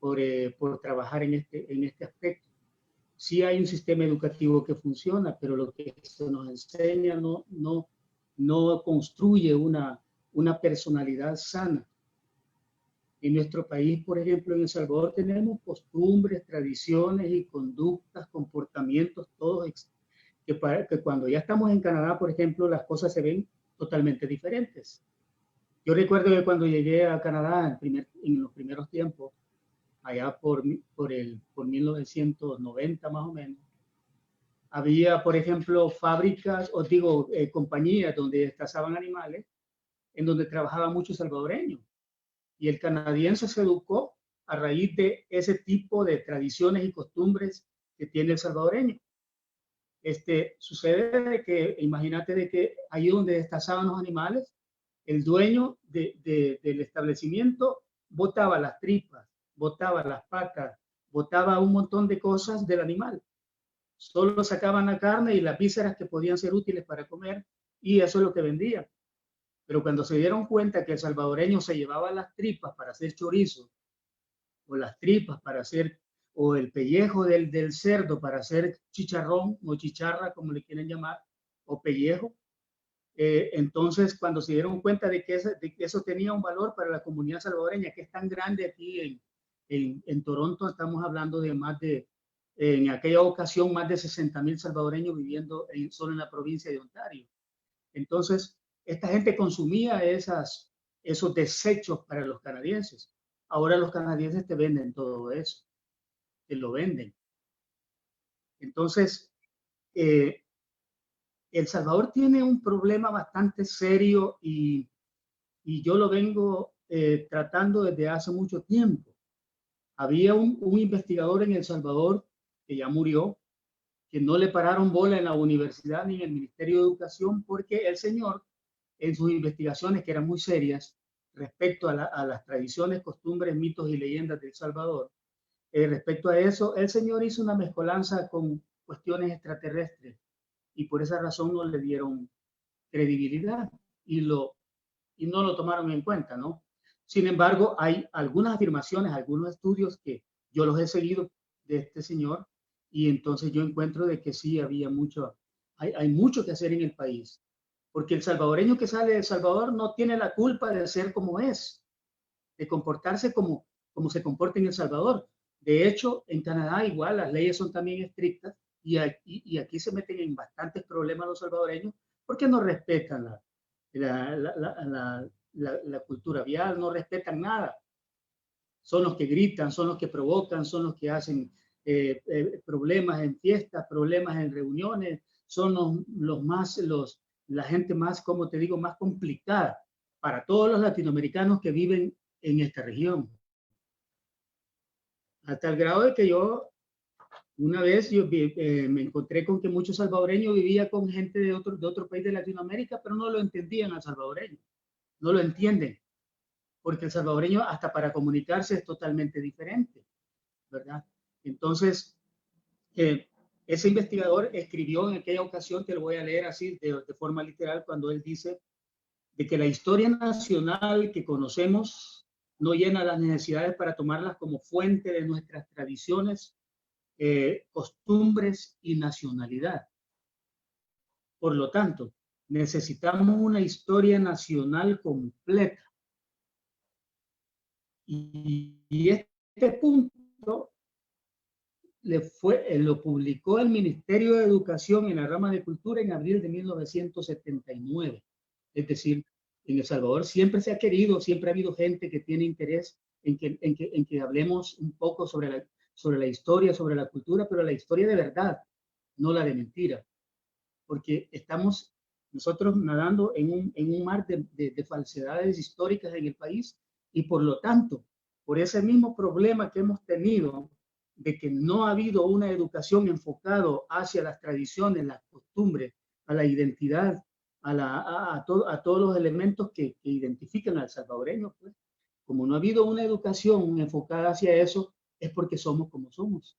por trabajar en este aspecto. Sí hay un sistema educativo que funciona, pero lo que se nos enseña no construye una personalidad sana. En nuestro país, por ejemplo, en El Salvador, tenemos costumbres, tradiciones y conductas, comportamientos, todos que cuando ya estamos en Canadá, por ejemplo, las cosas se ven totalmente diferentes. Yo recuerdo que cuando llegué a Canadá en los primeros tiempos, allá por 1990 más o menos, había, por ejemplo, fábricas, compañías donde destazaban animales, en donde trabajaba mucho salvadoreño. Y el canadiense se educó a raíz de ese tipo de tradiciones y costumbres que tiene el salvadoreño. Sucede de que, imagínate de que ahí donde destazaban los animales, el dueño del establecimiento botaba las tripas, botaba las patas, botaba un montón de cosas del animal. Solo sacaban la carne y las vísceras que podían ser útiles para comer, y eso es lo que vendían. Pero cuando se dieron cuenta que el salvadoreño se llevaba las tripas para hacer chorizo, o las tripas para hacer, o el pellejo del cerdo para hacer chicharrón o chicharra, como le quieren llamar, o pellejo, entonces cuando se dieron cuenta de que eso tenía un valor para la comunidad salvadoreña, que es tan grande aquí en Toronto, estamos hablando de en aquella ocasión, más de 60,000 salvadoreños viviendo solo en la provincia de Ontario. Entonces, esta gente consumía esos desechos para los canadienses. Ahora los canadienses te venden todo eso, te lo venden. Entonces, El Salvador tiene un problema bastante serio y yo lo vengo tratando desde hace mucho tiempo. Había un investigador en El Salvador que ya murió, que no le pararon bola en la universidad ni en el Ministerio de Educación, porque el señor, en sus investigaciones, que eran muy serias respecto a las tradiciones, costumbres, mitos y leyendas de El Salvador, respecto a eso, el señor hizo una mezcolanza con cuestiones extraterrestres y por esa razón no le dieron credibilidad y no lo tomaron en cuenta, ¿no? Sin embargo, hay algunas afirmaciones, algunos estudios que yo los he seguido de este señor, y entonces yo encuentro de que sí había hay mucho que hacer en el país, porque el salvadoreño que sale de El Salvador no tiene la culpa de ser como es, de comportarse como se comporta en El Salvador. De hecho, en Canadá igual las leyes son también estrictas y aquí se meten en bastantes problemas los salvadoreños porque no respetan la cultura vial, no respetan nada. Son los que gritan, son los que provocan, son los que hacen problemas en fiestas, problemas en reuniones, son la gente más, como te digo, más complicada para todos los latinoamericanos que viven en esta región. Hasta el grado de que una vez me encontré con que muchos salvadoreños vivían con gente de otro país de Latinoamérica, pero no lo entendían al salvadoreño, no lo entienden, porque el salvadoreño hasta para comunicarse es totalmente diferente, ¿verdad? Entonces, ese investigador escribió en aquella ocasión, te lo voy a leer así de forma literal, cuando él dice de que la historia nacional que conocemos no llena las necesidades para tomarlas como fuente de nuestras tradiciones, costumbres y nacionalidad. Por lo tanto, necesitamos una historia nacional completa. Y este punto lo publicó el Ministerio de Educación en la rama de Cultura en abril de 1979. Es decir, en El Salvador siempre se ha querido, siempre ha habido gente que tiene interés en que hablemos un poco sobre la historia, sobre la cultura, pero la historia de verdad, no la de mentira. Porque estamos nosotros nadando en un mar de falsedades históricas en el país y por lo tanto, por ese mismo problema que hemos tenido de que no ha habido una educación enfocado hacia las tradiciones, las costumbres, a la identidad, a todos los elementos que identifican al salvadoreño, pues, como no ha habido una educación enfocada hacia eso, es porque somos como somos.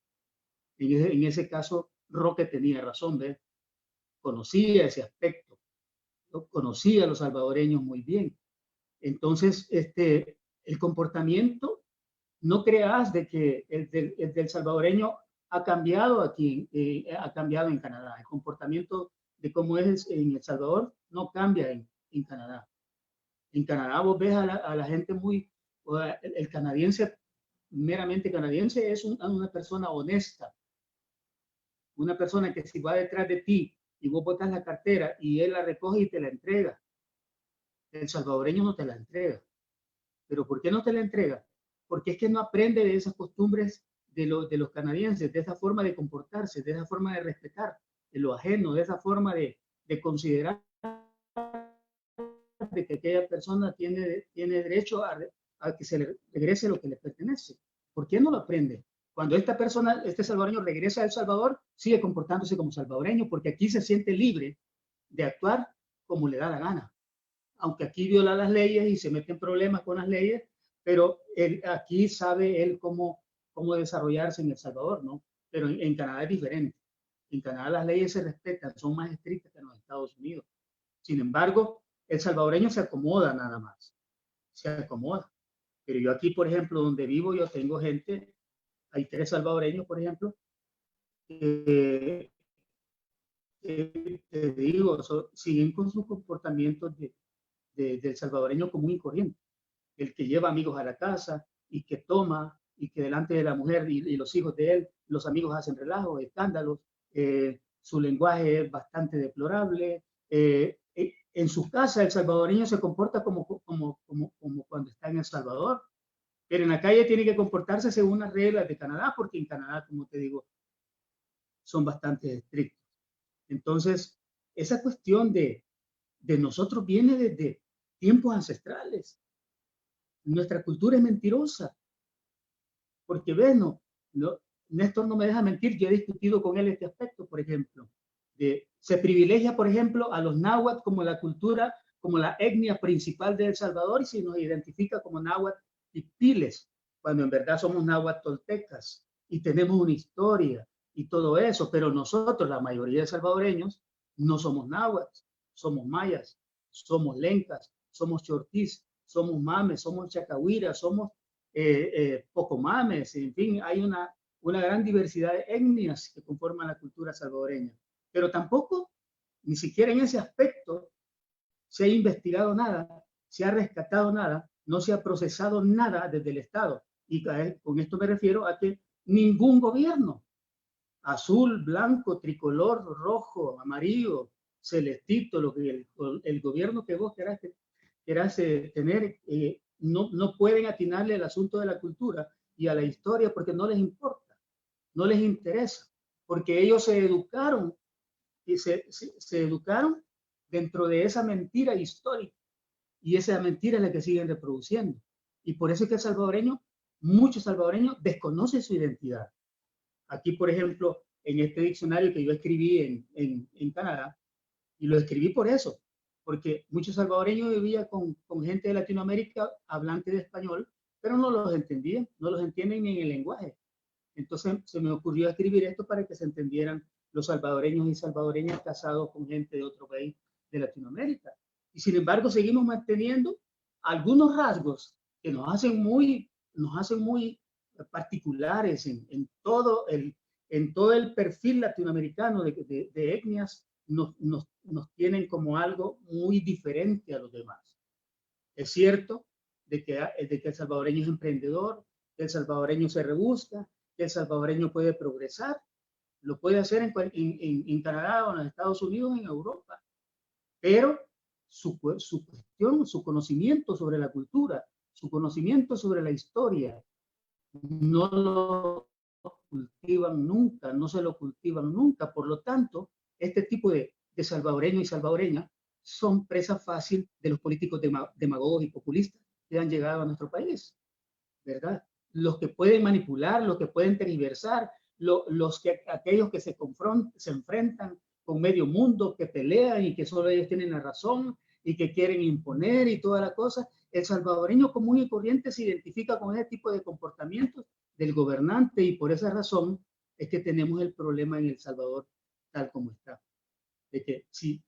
En ese caso, Roque tenía razón, ¿ves? Conocía ese aspecto, ¿no? Conocía a los salvadoreños muy bien. Entonces, el comportamiento, no creas de que el del salvadoreño ha cambiado aquí, ha cambiado en Canadá. El comportamiento de cómo es en El Salvador no cambia en Canadá. En Canadá vos ves a la gente muy, el canadiense, meramente canadiense, es una persona honesta, una persona que si va detrás de ti y vos botas la cartera y él la recoge y te la entrega. El salvadoreño no te la entrega. ¿Pero por qué no te la entrega? Porque es que no aprende de esas costumbres de los canadienses, de esa forma de comportarse, de esa forma de respetar de lo ajeno, de esa forma de considerar de que aquella persona tiene derecho a que se le regrese lo que le pertenece. ¿Por qué no lo aprende? Cuando esta persona, este salvadoreño regresa a El Salvador, sigue comportándose como salvadoreño porque aquí se siente libre de actuar como le da la gana. Aunque aquí viola las leyes y se mete en problemas con las leyes, pero aquí sabe él cómo desarrollarse en El Salvador, ¿no? Pero en Canadá es diferente. En Canadá las leyes se respetan, son más estrictas que en los Estados Unidos. Sin embargo, el salvadoreño se acomoda nada más, se acomoda. Pero yo aquí, por ejemplo, donde vivo, yo tengo gente, hay 3 salvadoreños, por ejemplo, te digo, siguen con sus comportamientos del salvadoreño común y corriente. El que lleva amigos a la casa y que toma y que delante de la mujer y los hijos de él, los amigos hacen relajos, escándalos, su lenguaje es bastante deplorable. En su casa el salvadoreño se comporta como cuando está en El Salvador, pero en la calle tiene que comportarse según las reglas de Canadá, porque en Canadá, como te digo, son bastante estrictos. Entonces, esa cuestión de nosotros viene desde tiempos ancestrales. Nuestra cultura es mentirosa, porque ves, Néstor no me deja mentir, yo he discutido con él este aspecto, por ejemplo, se privilegia, por ejemplo, a los náhuatl como la cultura, como la etnia principal de El Salvador y se nos identifica como náhuatl y piles, cuando en verdad somos náhuatl toltecas y tenemos una historia y todo eso, pero nosotros, la mayoría de salvadoreños, no somos náhuatl, somos mayas, somos lencas, somos chortís, somos mames, somos chacahuiras, somos pocomames, en fin, hay una gran diversidad de etnias que conforman la cultura salvadoreña. Pero tampoco, ni siquiera en ese aspecto, se ha investigado nada, se ha rescatado nada, no se ha procesado nada desde el Estado. Y con esto me refiero a que ningún gobierno, azul, blanco, tricolor, rojo, amarillo, celestito, lo que el gobierno que vos querás tener, no pueden atinarle el asunto de la cultura y a la historia porque no les importa, no les interesa, porque ellos se educaron y se educaron dentro de esa mentira histórica y esa mentira es la que siguen reproduciendo. Y por eso es que el salvadoreño, muchos salvadoreños desconocen su identidad. Aquí, por ejemplo, en este diccionario que yo escribí en Canadá, y lo escribí por eso, porque muchos salvadoreños vivían con gente de Latinoamérica hablante de español, pero no los entendían, no los entienden ni en el lenguaje. Entonces se me ocurrió escribir esto para que se entendieran los salvadoreños y salvadoreñas casados con gente de otro país de Latinoamérica. Y sin embargo seguimos manteniendo algunos rasgos que nos hacen muy particulares en todo el perfil latinoamericano de etnias, nos tienen como algo muy diferente a los demás. Es cierto de que el salvadoreño es emprendedor, el salvadoreño se rebusca, que el salvadoreño puede progresar. Lo puede hacer en Canadá o en los Estados Unidos, en Europa. Pero su cuestión, su conocimiento sobre la cultura, su conocimiento sobre la historia, no lo cultivan nunca, no se lo cultivan nunca. Por lo tanto, este tipo de salvadoreños y salvadoreñas son presa fácil de los políticos demagogos y populistas que han llegado a nuestro país, ¿verdad? Los que pueden manipular, los que pueden tergiversar, aquellos que se enfrentan con medio mundo, que pelean y que solo ellos tienen la razón y que quieren imponer y toda la cosa. El salvadoreño común y corriente se identifica con ese tipo de comportamientos del gobernante y por esa razón es que tenemos el problema en El Salvador tal como está. De que si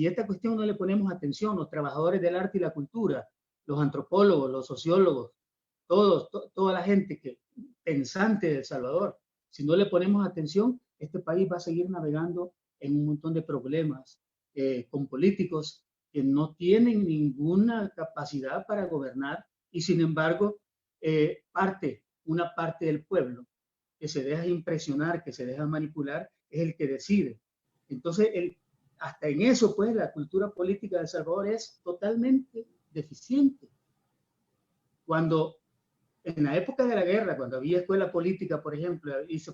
esta cuestión no le ponemos atención, los trabajadores del arte y la cultura, los antropólogos, los sociólogos, toda la gente pensante de El Salvador, si no le ponemos atención, este país va a seguir navegando en un montón de problemas con políticos que no tienen ninguna capacidad para gobernar y sin embargo una parte del pueblo que se deja impresionar, que se deja manipular, es el que decide. Entonces, hasta en eso, pues, la cultura política de El Salvador es totalmente deficiente. Cuando en la época de la guerra, cuando había escuela política, por ejemplo, y se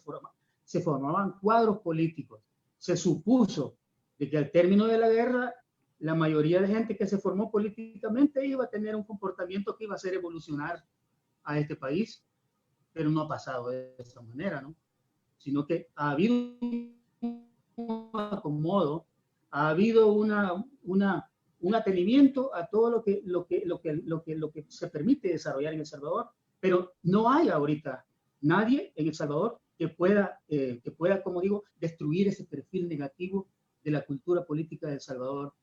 formaban cuadros políticos, se supuso de que al término de la guerra, la mayoría de gente que se formó políticamente iba a tener un comportamiento que iba a hacer evolucionar a este país, pero no ha pasado de esa manera, ¿no? Sino que ha habido un acomodo, ha habido un atenimiento a todo lo que se permite desarrollar en El Salvador, pero no hay ahorita nadie en El Salvador que pueda, como digo, destruir ese perfil negativo de la cultura política de El Salvador.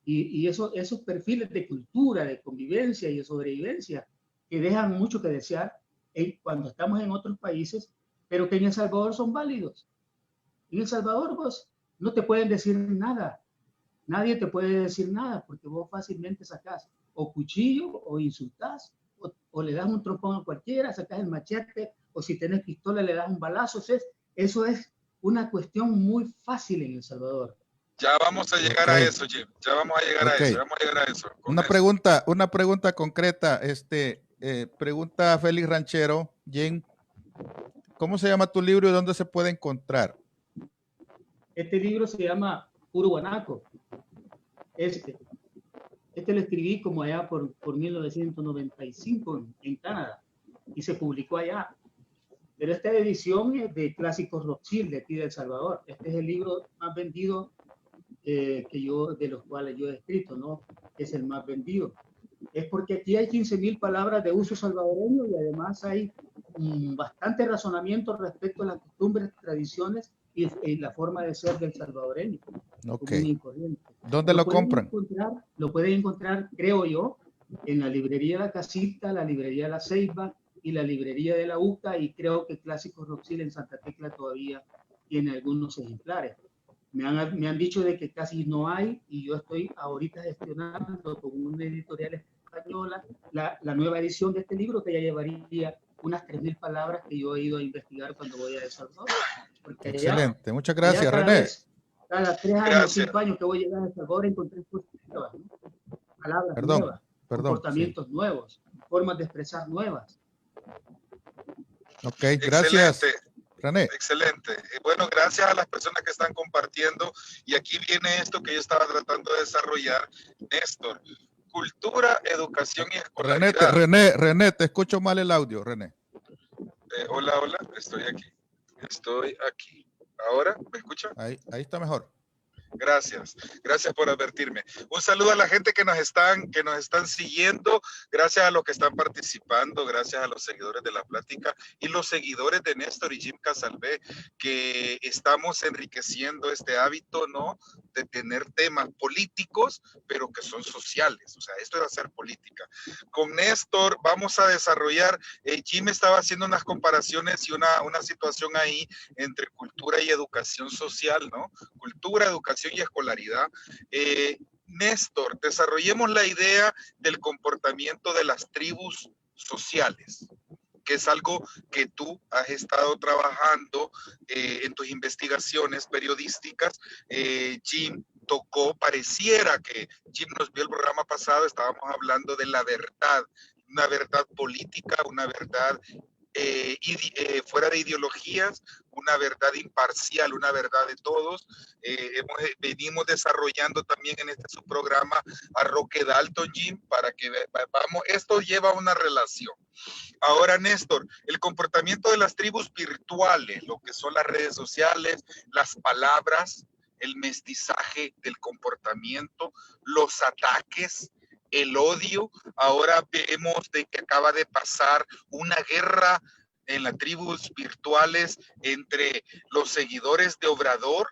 Y esos perfiles de cultura, de convivencia y de sobrevivencia que dejan mucho que desear cuando estamos en otros países, pero que en El Salvador son válidos. En El Salvador vos no te pueden decir nada. Nadie te puede decir nada porque vos fácilmente sacás o cuchillo o insultás o le das un trompón a cualquiera, sacás el machete o si tenés pistola le das un balazo. Eso es una cuestión muy fácil en El Salvador. Ya vamos a llegar a eso, Jim. Ya vamos a llegar a eso. Una pregunta concreta. Pregunta Félix Ranchero, Jim, ¿cómo se llama tu libro y dónde se puede encontrar? Este libro se llama Puro Guanaco. Este lo escribí como allá por 1995 en Canadá y se publicó allá. Pero esta edición es de Clásicos Rothschild de aquí de El Salvador. Este es el libro más vendido de los cuales yo he escrito, ¿no? Es el más vendido. Es porque aquí hay 15,000 palabras de uso salvadoreño y además hay bastante razonamiento respecto a las costumbres, tradiciones y la forma de ser del salvadoreño. Okay. ¿Dónde lo compran? Lo pueden encontrar, creo yo, en la librería La Casita, la librería La Ceiba y la librería de la UCA, y creo que Clásicos Rothschild en Santa Tecla todavía tiene algunos ejemplares. Me han dicho de que casi no hay y yo estoy ahorita gestionando con una editorial española la nueva edición de este libro que ya llevaría unas 3,000 palabras que yo he ido a investigar cuando voy a El Salvador. Excelente, muchas gracias, René. Cada 3 años, 5 años que voy a llegar a El Salvador encontré cosas nuevas, ¿no? Palabras nuevas, comportamientos nuevos, formas de expresar nuevas. Ok, gracias. Excelente. René. Excelente. Bueno, gracias a las personas que están compartiendo. Y aquí viene esto que yo estaba tratando de desarrollar. Néstor, cultura, educación y escolaridad. René, te escucho mal el audio, René. Hola, estoy aquí. ¿Ahora me escuchan? Ahí está mejor. Gracias por advertirme. Un saludo a la gente que nos están siguiendo, gracias a los que están participando, gracias a los seguidores de la plática y los seguidores de Néstor y Jim Casalvé, que estamos enriqueciendo este hábito, ¿no? De tener temas políticos, pero que son sociales. O sea, esto es hacer política. Con Néstor vamos a desarrollar, Jim estaba haciendo unas comparaciones y una situación ahí entre cultura y educación social, ¿no? Cultura, educación y escolaridad. Néstor, desarrollemos la idea del comportamiento de las tribus sociales. que es algo que tú has estado trabajando en tus investigaciones periodísticas. Jim tocó, pareciera que Jim nos vio el programa pasado, estábamos hablando de la verdad, una verdad política, una verdad fuera de ideologías, una verdad imparcial, una verdad de todos. Venimos desarrollando también en este subprograma a Roque Dalton, Jim, para que vamos, esto lleva una relación. Ahora, Néstor, el comportamiento de las tribus virtuales, lo que son las redes sociales, las palabras, el mestizaje del comportamiento, los ataques, el odio. Ahora vemos de que acaba de pasar una guerra en las tribus virtuales entre los seguidores de Obrador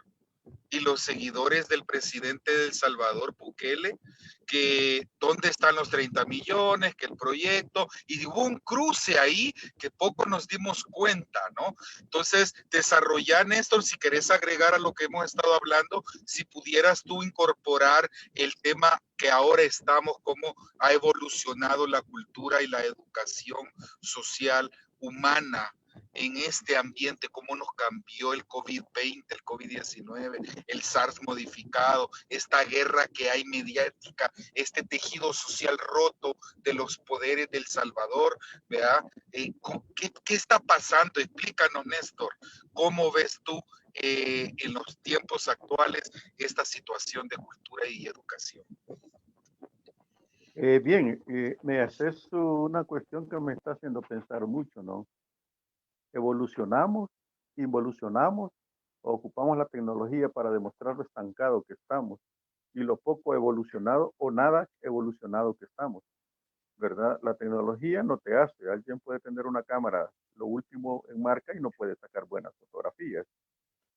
y los seguidores del presidente de El Salvador, Bukele, que dónde están los 30 millones, que el proyecto, y hubo un cruce ahí que poco nos dimos cuenta, ¿no? Entonces, desarrollar, Néstor, si querés agregar a lo que hemos estado hablando, si pudieras tú incorporar el tema que ahora estamos, cómo ha evolucionado la cultura y la educación social humana en este ambiente, cómo nos cambió el COVID-20, el COVID-19, el SARS modificado, esta guerra que hay mediática, este tejido social roto de los poderes del Salvador, ¿verdad? ¿Qué está pasando? Explícanos, Néstor, ¿cómo ves tú en los tiempos actuales esta situación de cultura y educación? Bien, me haces una cuestión que me está haciendo pensar mucho, ¿no? Evolucionamos, involucionamos, o ocupamos la tecnología para demostrar lo estancado que estamos y lo poco evolucionado o nada evolucionado que estamos, ¿verdad? La tecnología no te hace. Alguien puede tener una cámara, lo último en marca, y no puede sacar buenas fotografías.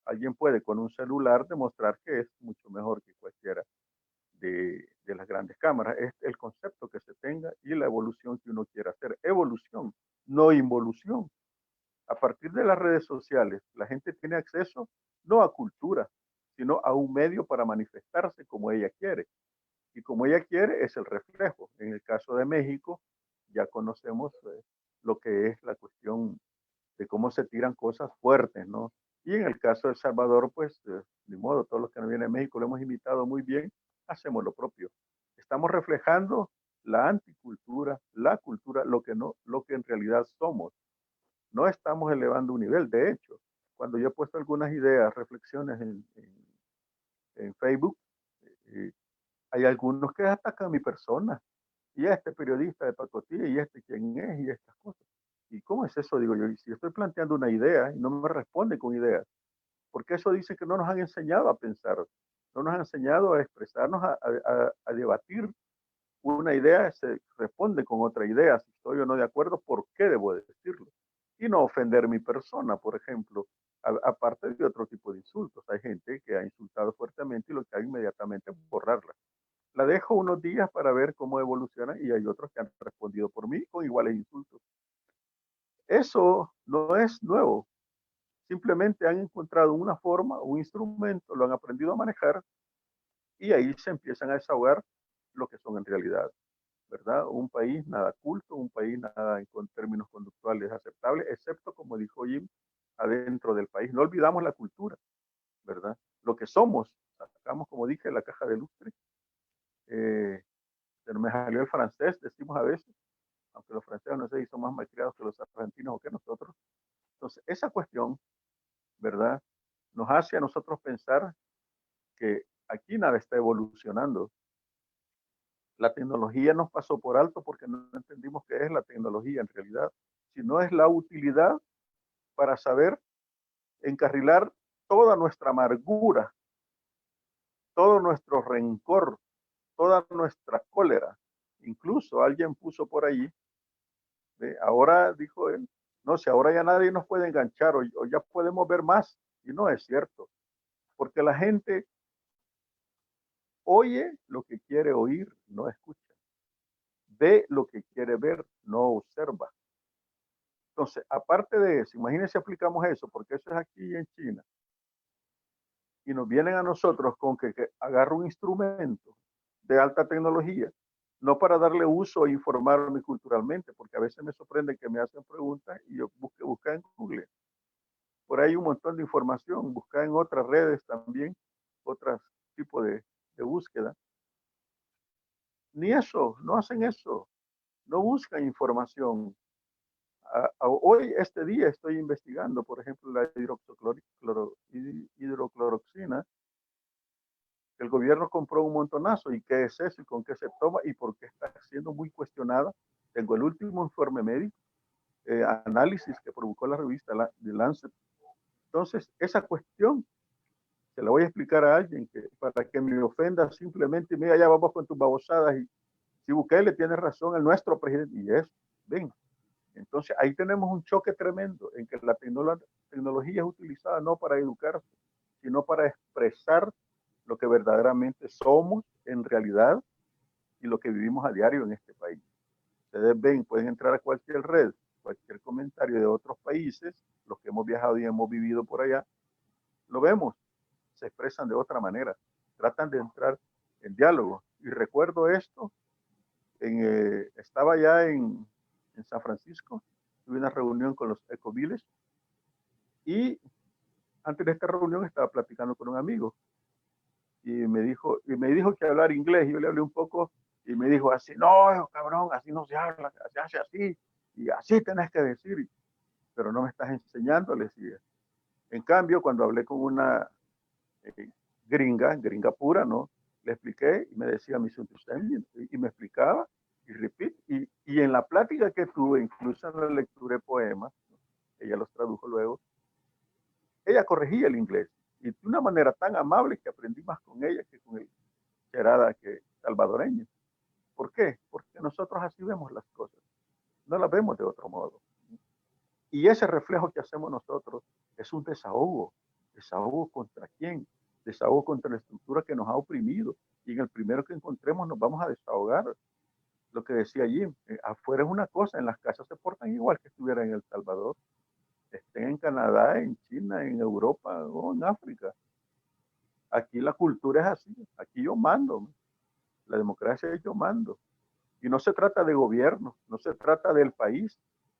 Alguien puede con un celular demostrar que es mucho mejor que cualquiera de las grandes cámaras. Es el concepto que se tenga y la evolución que uno quiera hacer. Evolución, no involución. A partir de las redes sociales, la gente tiene acceso no a cultura, sino a un medio para manifestarse como ella quiere. Y como ella quiere es el reflejo. En el caso de México, ya conocemos lo que es la cuestión de cómo se tiran cosas fuertes, ¿no? Y en el caso de El Salvador, pues, de modo, todos los que nos vienen a México lo hemos imitado muy bien, hacemos lo propio. Estamos reflejando la anticultura, la cultura, lo que en realidad somos. No estamos elevando un nivel. De hecho, cuando yo he puesto algunas ideas, reflexiones en Facebook, eh, hay algunos que atacan mi persona. Y este periodista de pacotilla, y este quién es, y estas cosas. ¿Y cómo es eso? Digo yo, y si estoy planteando una idea y no me responde con ideas, porque eso dice que no nos han enseñado a pensar, no nos han enseñado a expresarnos, a debatir una idea, se responde con otra idea, si estoy o no de acuerdo, ¿por qué debo decirlo? Y no ofender mi persona, por ejemplo, aparte de otro tipo de insultos. Hay gente que ha insultado fuertemente y lo que hay inmediatamente es borrarla. La dejo unos días para ver cómo evoluciona y hay otros que han respondido por mí con iguales insultos. Eso no es nuevo. Simplemente han encontrado una forma, un instrumento, lo han aprendido a manejar y ahí se empiezan a desahogar lo que son en realidad, ¿verdad? Un país nada culto, un país nada en términos conductuales aceptable, excepto, como dijo Jim, adentro del país. No olvidamos la cultura, ¿verdad? Lo que somos, sacamos, como dije, la caja de lustre. Se me salió el francés, decimos a veces, aunque los franceses no sé si son más malcriados que los argentinos o que nosotros. Entonces, esa cuestión, ¿verdad? Nos hace a nosotros pensar que aquí nada está evolucionando. La tecnología nos pasó por alto porque no entendimos qué es la tecnología en realidad, sino es la utilidad para saber encarrilar toda nuestra amargura, todo nuestro rencor, toda nuestra cólera. Incluso alguien puso por ahí, ahora dijo él, no, si ahora ya nadie nos puede enganchar o ya podemos ver más. Y no es cierto, porque la gente oye lo que quiere oír, no escucha. Ve lo que quiere ver, no observa. Entonces, aparte de eso, imagínense aplicamos eso, porque eso es aquí en China, y nos vienen a nosotros con que agarra un instrumento de alta tecnología no para darle uso e informarme culturalmente, porque a veces me sorprende que me hacen preguntas y yo buscar en Google. Por ahí hay un montón de información, buscar en otras redes también, otros tipos de búsqueda. Ni eso, no hacen eso, no buscan información. Hoy, este día, estoy investigando, por ejemplo, la hidrocloroxina, que el gobierno compró un montonazo, y qué es eso y con qué se toma y por qué está siendo muy cuestionada. Tengo el último informe médico, análisis que provocó la revista The Lancet. Entonces, esa cuestión se la voy a explicar a alguien que para que me ofenda simplemente, mira, ya vamos con tus babosadas, y si Bukele tiene razón, el nuestro presidente, y eso, ven. Entonces, ahí tenemos un choque tremendo en que la tecnología es utilizada no para educar, sino para expresar lo que verdaderamente somos en realidad y lo que vivimos a diario en este país. Ustedes ven, pueden entrar a cualquier red, cualquier comentario de otros países, los que hemos viajado y hemos vivido por allá, lo vemos, se expresan de otra manera, tratan de entrar en diálogo. Y recuerdo esto, estaba ya en San Francisco, tuve una reunión con los ecoviles, y antes de esta reunión estaba platicando con un amigo, y me dijo que hablar inglés, y yo le hablé un poco, y me dijo así, no, cabrón, así no se habla, se hace así, y así tenés que decir, pero no me estás enseñando, le decía. En cambio, cuando hablé con una gringa pura, ¿no? Le expliqué y me decía mis understanding, y me explicaba, y repito, y en la plática que tuve, incluso en la lectura de poemas, ¿no? Ella los tradujo luego, ella corregía el inglés, y de una manera tan amable que aprendí más con ella que con el charada que salvadoreño. ¿Por qué? Porque nosotros así vemos las cosas, no las vemos de otro modo. Y ese reflejo que hacemos nosotros es un desahogo. ¿Desahogo contra quién? Desahogo contra la estructura que nos ha oprimido. Y en el primero que encontremos nos vamos a desahogar. Lo que decía Jim, afuera es una cosa, en las casas se portan igual que estuvieran en El Salvador, estén en Canadá, en China, en Europa o en África. Aquí la cultura es así, aquí yo mando, la democracia es yo mando. Y no se trata de gobierno, no se trata del país,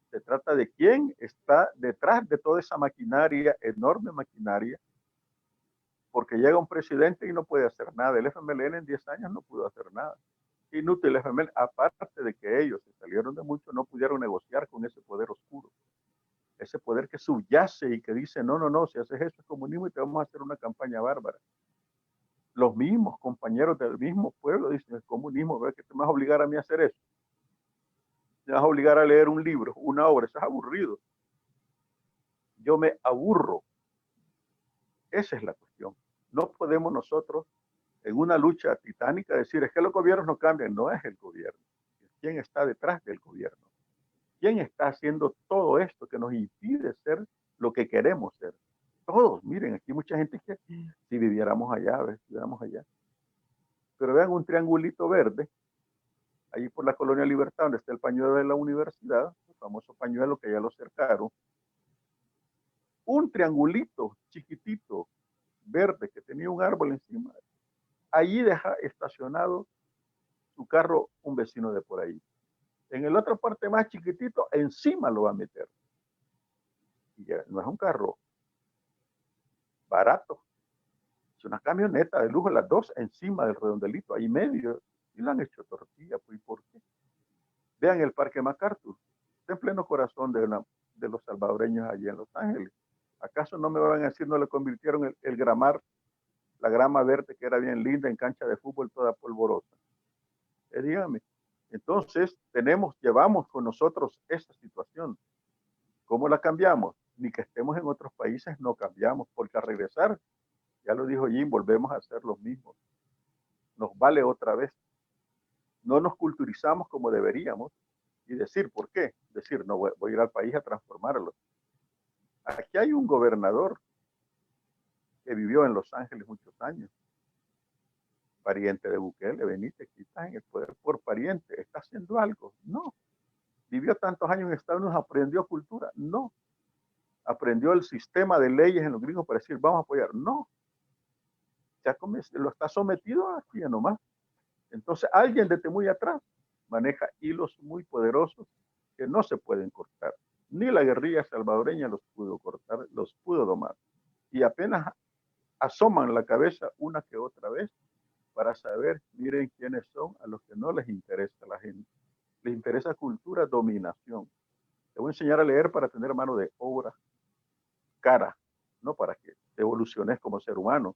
se trata de quién está detrás de toda esa maquinaria, enorme maquinaria, porque llega un presidente y no puede hacer nada. El FMLN en 10 años no pudo hacer nada. Inútil el FMLN, aparte de que ellos se salieron de mucho, no pudieron negociar con ese poder oscuro, ese poder que subyace y que dice, no, no, no, si haces eso es comunismo y te vamos a hacer una campaña bárbara. Los mismos compañeros del mismo pueblo dicen, el comunismo, ¿verdad? Que te vas a obligar a mí a hacer eso. Me vas a obligar a leer un libro, una obra, eso es aburrido. Yo me aburro. Esa es la cuestión. No podemos nosotros, en una lucha titánica, decir, es que los gobiernos no cambian. No es el gobierno. ¿Quién está detrás del gobierno? ¿Quién está haciendo todo esto que nos impide ser lo que queremos ser? Todos, miren, aquí hay mucha gente que si viviéramos allá, viviéramos allá. Pero vean un triangulito verde, ahí por la Colonia Libertad, donde está el pañuelo de la universidad, el famoso pañuelo que ya lo cercaron. Un triangulito chiquitito, verde, que tenía un árbol encima. Allí deja estacionado su carro un vecino de por ahí. En el otra parte más chiquitito, encima lo va a meter. Y ya no es un carro barato, es una camioneta de lujo, las dos encima del redondelito, ahí medio, y lo han hecho tortilla. Pues, ¿por qué? Vean el Parque MacArthur, está en pleno corazón de los salvadoreños allí en Los Ángeles. ¿Acaso no me van a decir, no le convirtieron el gramar, la grama verde que era bien linda, en cancha de fútbol toda polvorosa? Dígame. Entonces, llevamos con nosotros esta situación. ¿Cómo la cambiamos? Ni que estemos en otros países no cambiamos, porque al regresar, ya lo dijo Jim, volvemos a hacer lo mismo. Nos vale otra vez. No nos culturizamos como deberíamos y decir, ¿por qué? Decir, no, voy a ir al país a transformarlo. Aquí hay un gobernador que vivió en Los Ángeles muchos años, pariente de Bukele. Benítez, aquí está en el poder por pariente, ¿está haciendo algo? No. ¿Vivió tantos años en Estados Unidos? ¿Aprendió cultura? No. ¿Aprendió el sistema de leyes en los gringos para decir, vamos a apoyar? No. Lo está sometido aquí nomás. Entonces alguien desde muy atrás maneja hilos muy poderosos que no se pueden cortar. Ni la guerrilla salvadoreña los pudo cortar, los pudo domar. Y apenas asoman la cabeza una que otra vez para saber, miren quiénes son a los que no les interesa la gente. Les interesa cultura, dominación. Te voy a enseñar a leer para tener mano de obra cara, no para que te evoluciones como ser humano,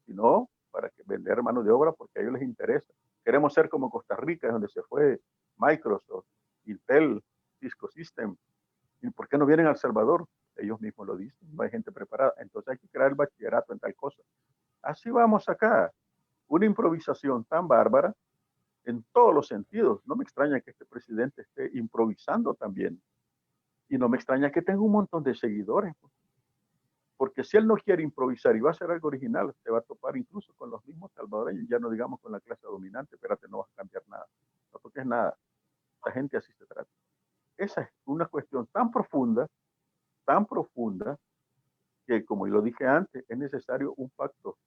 sino para que vender mano de obra porque a ellos les interesa. Queremos ser como Costa Rica, donde se fue Microsoft, Intel, Cisco System. ¿Y por qué no vienen a El Salvador? Ellos mismos lo dicen, no hay gente preparada. Entonces hay que crear el bachillerato en tal cosa. Así vamos acá. Una improvisación tan bárbara en todos los sentidos. No me extraña que este presidente esté improvisando también. Y no me extraña que tenga un montón de seguidores. Porque si él no quiere improvisar y va a hacer algo original, se va a topar incluso con los mismos salvadoreños, ya no digamos con la clase dominante. Espérate, no vas a cambiar nada. No toques nada. La gente así se trata. Esa es una cuestión tan profunda, que como lo dije antes, es necesario un pacto.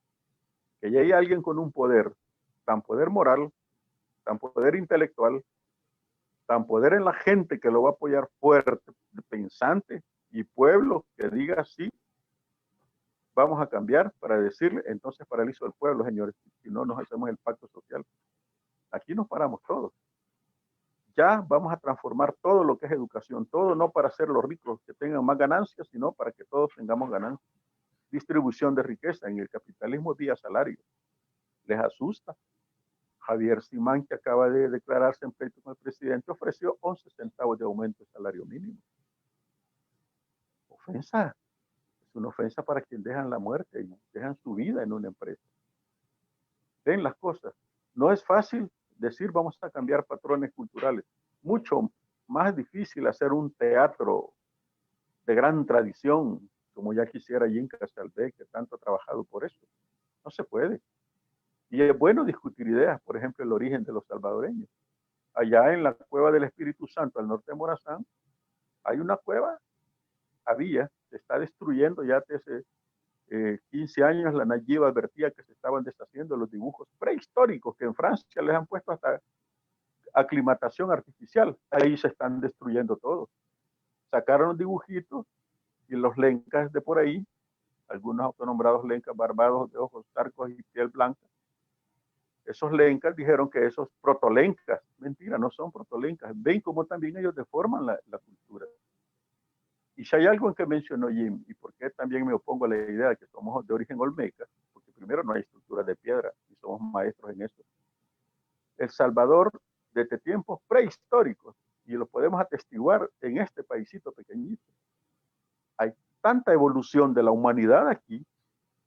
Que ya hay alguien con un poder, tan poder moral, tan poder intelectual, tan poder en la gente que lo va a apoyar fuerte, pensante y pueblo que diga sí, vamos a cambiar para decirle, entonces paralizo el pueblo, señores, si no nos hacemos el pacto social. Aquí nos paramos todos. Ya vamos a transformar todo lo que es educación, todo no para hacer los ricos que tengan más ganancias, sino para que todos tengamos ganancias. Distribución de riqueza en el capitalismo vía salario. ¿Les asusta? Javier Simán, que acaba de declararse en pleito con el presidente, ofreció 11 centavos de aumento de salario mínimo. Ofensa. Es una ofensa para quien dejan la muerte y dejan su vida en una empresa. Ven las cosas. No es fácil decir vamos a cambiar patrones culturales. Mucho más difícil hacer un teatro de gran tradición, como ya quisiera Jim Castalbé, que tanto ha trabajado por eso. No se puede. Y es bueno discutir ideas, por ejemplo, el origen de los salvadoreños. Allá en la cueva del Espíritu Santo, al norte de Morazán, hay una cueva, se está destruyendo ya desde 15 años. La Nayib advertía que se estaban deshaciendo los dibujos prehistóricos que en Francia les han puesto hasta aclimatación artificial. Ahí se están destruyendo todos. Sacaron dibujitos y los lencas de por ahí, algunos autonombrados lencas barbados de ojos tarcos y piel blanca, esos lencas dijeron que esos protolencas, mentira, no son protolencas, ven cómo también ellos deforman la cultura. Y si hay algo en que mencionó Jim, y por qué también me opongo a la idea de que somos de origen olmeca, porque primero no hay estructuras de piedra, y somos maestros en eso. El Salvador, desde tiempos prehistóricos, y lo podemos atestiguar en este paisito pequeñito, hay tanta evolución de la humanidad aquí,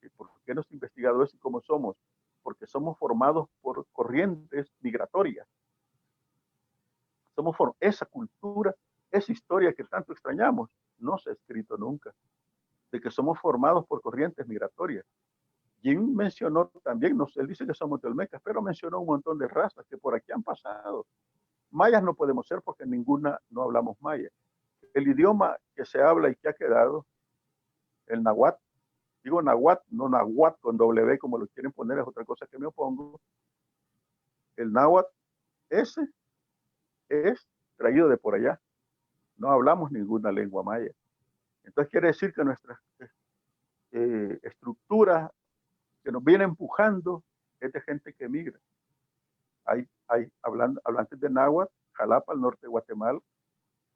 que ¿por qué no se ha investigado eso y cómo somos? Porque somos formados por corrientes migratorias. Somos esa cultura, esa historia que tanto extrañamos, no se ha escrito nunca, de que somos formados por corrientes migratorias. Jim mencionó también, él dice que somos olmecas, pero mencionó un montón de razas que por aquí han pasado. Mayas no podemos ser porque ninguna no hablamos maya. El idioma que se habla y que ha quedado, el náhuatl, digo náhuatl, no náhuatl con W como lo quieren poner, es otra cosa que me opongo. El náhuatl, ese es traído de por allá. No hablamos ninguna lengua maya. Entonces quiere decir que nuestras estructuras que nos viene empujando es de gente que emigra. Hay hablantes de náhuatl, Jalapa, al norte de Guatemala,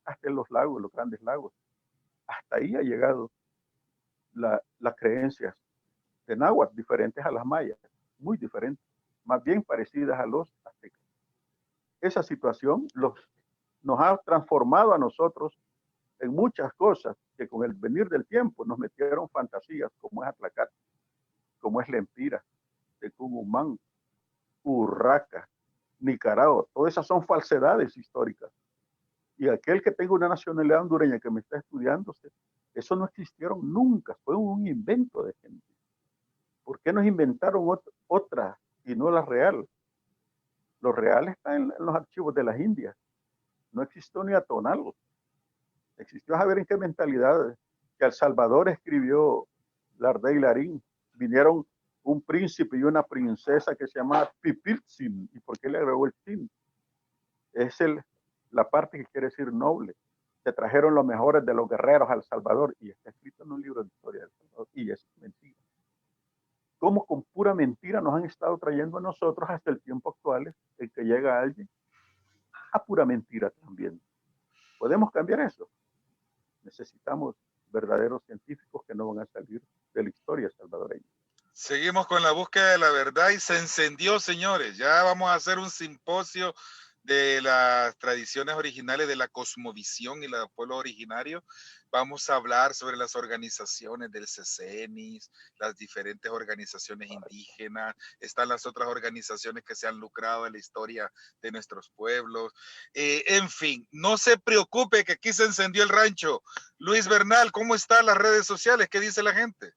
hasta en los lagos, los grandes lagos. Hasta ahí ha llegado las creencias de náhuatl, diferentes a las mayas, muy diferentes, más bien parecidas a los aztecas. Esa situación nos ha transformado a nosotros en muchas cosas que con el venir del tiempo nos metieron fantasías, como es Atlacate, como es Lempira, Tecumumán, Urraca, Nicaragua. Todas esas son falsedades históricas. Y aquel que tenga una nacionalidad hondureña que me está estudiando, eso no existieron nunca, fue un invento de gente. ¿Por qué nos inventaron otra y no la real? Lo real está en los archivos de las Indias. No existió ni Atonal. Existió a ver en qué mentalidad que El Salvador escribió Lardé y Larín. Vinieron un príncipe y una princesa que se llama Pipiltzin. ¿Y por qué le agregó el tin? Es la parte que quiere decir noble. Se trajeron los mejores de los guerreros al Salvador y está escrito en un libro de historia del Salvador y es mentira. Cómo con pura mentira nos han estado trayendo a nosotros hasta el tiempo actual, el que llega a alguien a pura mentira también. ¿Podemos cambiar eso? Necesitamos verdaderos científicos que no van a salir de la historia salvadoreña. Seguimos con la búsqueda de la verdad y se encendió, señores. Ya vamos a hacer un simposio de las tradiciones originales de la cosmovisión y los pueblos originarios. Vamos a hablar sobre las organizaciones del CECENIS, las diferentes organizaciones indígenas. Están las otras organizaciones que se han lucrado en la historia de nuestros pueblos. En fin, no se preocupe que aquí se encendió el rancho. Luis Bernal, ¿cómo están las redes sociales? ¿Qué dice la gente?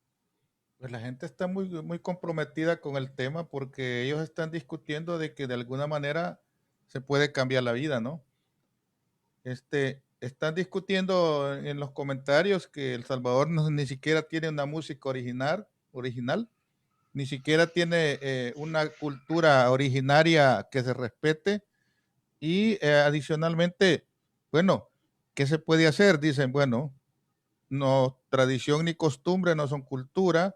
Pues la gente está muy comprometida con el tema porque ellos están discutiendo de que de alguna manera se puede cambiar la vida, ¿no? Están discutiendo en los comentarios que El Salvador ni siquiera tiene una música original, ni siquiera tiene una cultura originaria que se respete y adicionalmente, bueno, ¿qué se puede hacer? Dicen, bueno, no, tradición ni costumbre no son cultura.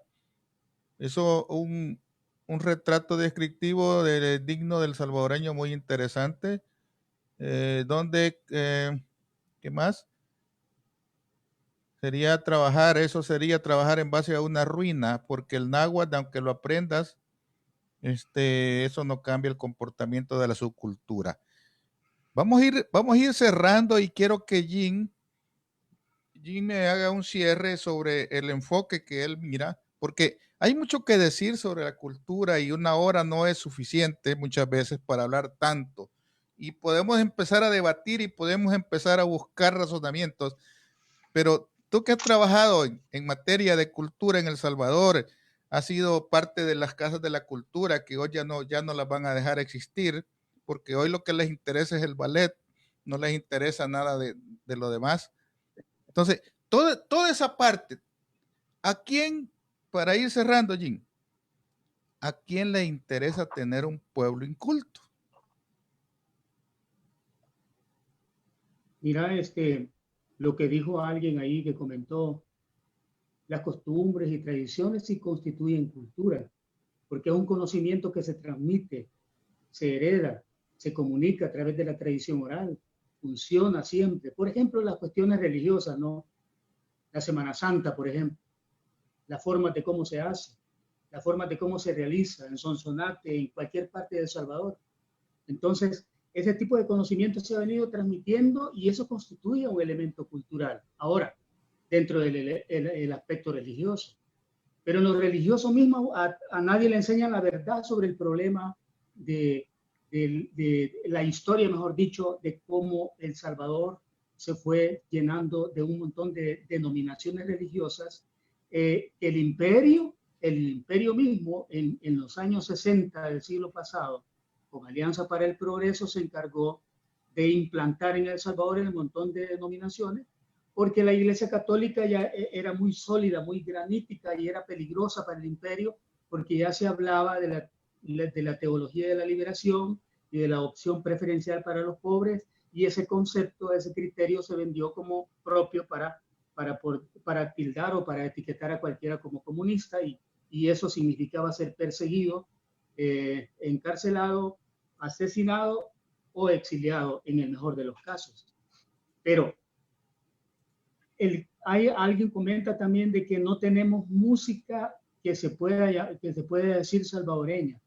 Eso, un retrato descriptivo digno del salvadoreño muy interesante, donde, ¿qué más? Sería trabajar en base a una ruina, porque el náhuatl, aunque lo aprendas, eso no cambia el comportamiento de la subcultura. Vamos a ir cerrando y quiero que Jim me haga un cierre sobre el enfoque que él mira, porque hay mucho que decir sobre la cultura y una hora no es suficiente muchas veces para hablar tanto. Y podemos empezar a debatir y podemos empezar a buscar razonamientos, pero tú que has trabajado en materia de cultura en El Salvador, has sido parte de las casas de la cultura que hoy ya no las van a dejar existir, porque hoy lo que les interesa es el ballet, no les interesa nada de lo demás. Entonces, toda esa parte, ¿a quién, para ir cerrando, Jim, a quién le interesa tener un pueblo inculto? Mira, lo que dijo alguien ahí que comentó, las costumbres y tradiciones sí constituyen cultura, porque es un conocimiento que se transmite, se hereda, se comunica a través de la tradición oral, funciona siempre. Por ejemplo, las cuestiones religiosas, ¿no? La Semana Santa, por ejemplo, la forma de cómo se hace, la forma de cómo se realiza en Sonsonate, en cualquier parte de El Salvador. Entonces, ese tipo de conocimiento se ha venido transmitiendo y eso constituye un elemento cultural. Ahora, dentro del aspecto religioso. Pero en lo religioso mismo a nadie le enseñan la verdad sobre el problema de la historia, mejor dicho, de cómo El Salvador se fue llenando de un montón de denominaciones religiosas. El imperio mismo en los años 60 del siglo pasado, con Alianza para el Progreso, se encargó de implantar en El Salvador el montón de denominaciones, porque la Iglesia Católica ya era muy sólida, muy granítica y era peligrosa para el imperio, porque ya se hablaba de la teología de la liberación y de la opción preferencial para los pobres, y ese concepto, ese criterio se vendió como propio para tildar o para etiquetar a cualquiera como comunista, y eso significaba ser perseguido, encarcelado, asesinado o exiliado en el mejor de los casos. Pero alguien comenta también de que no tenemos música que se pueda decir salvadoreña.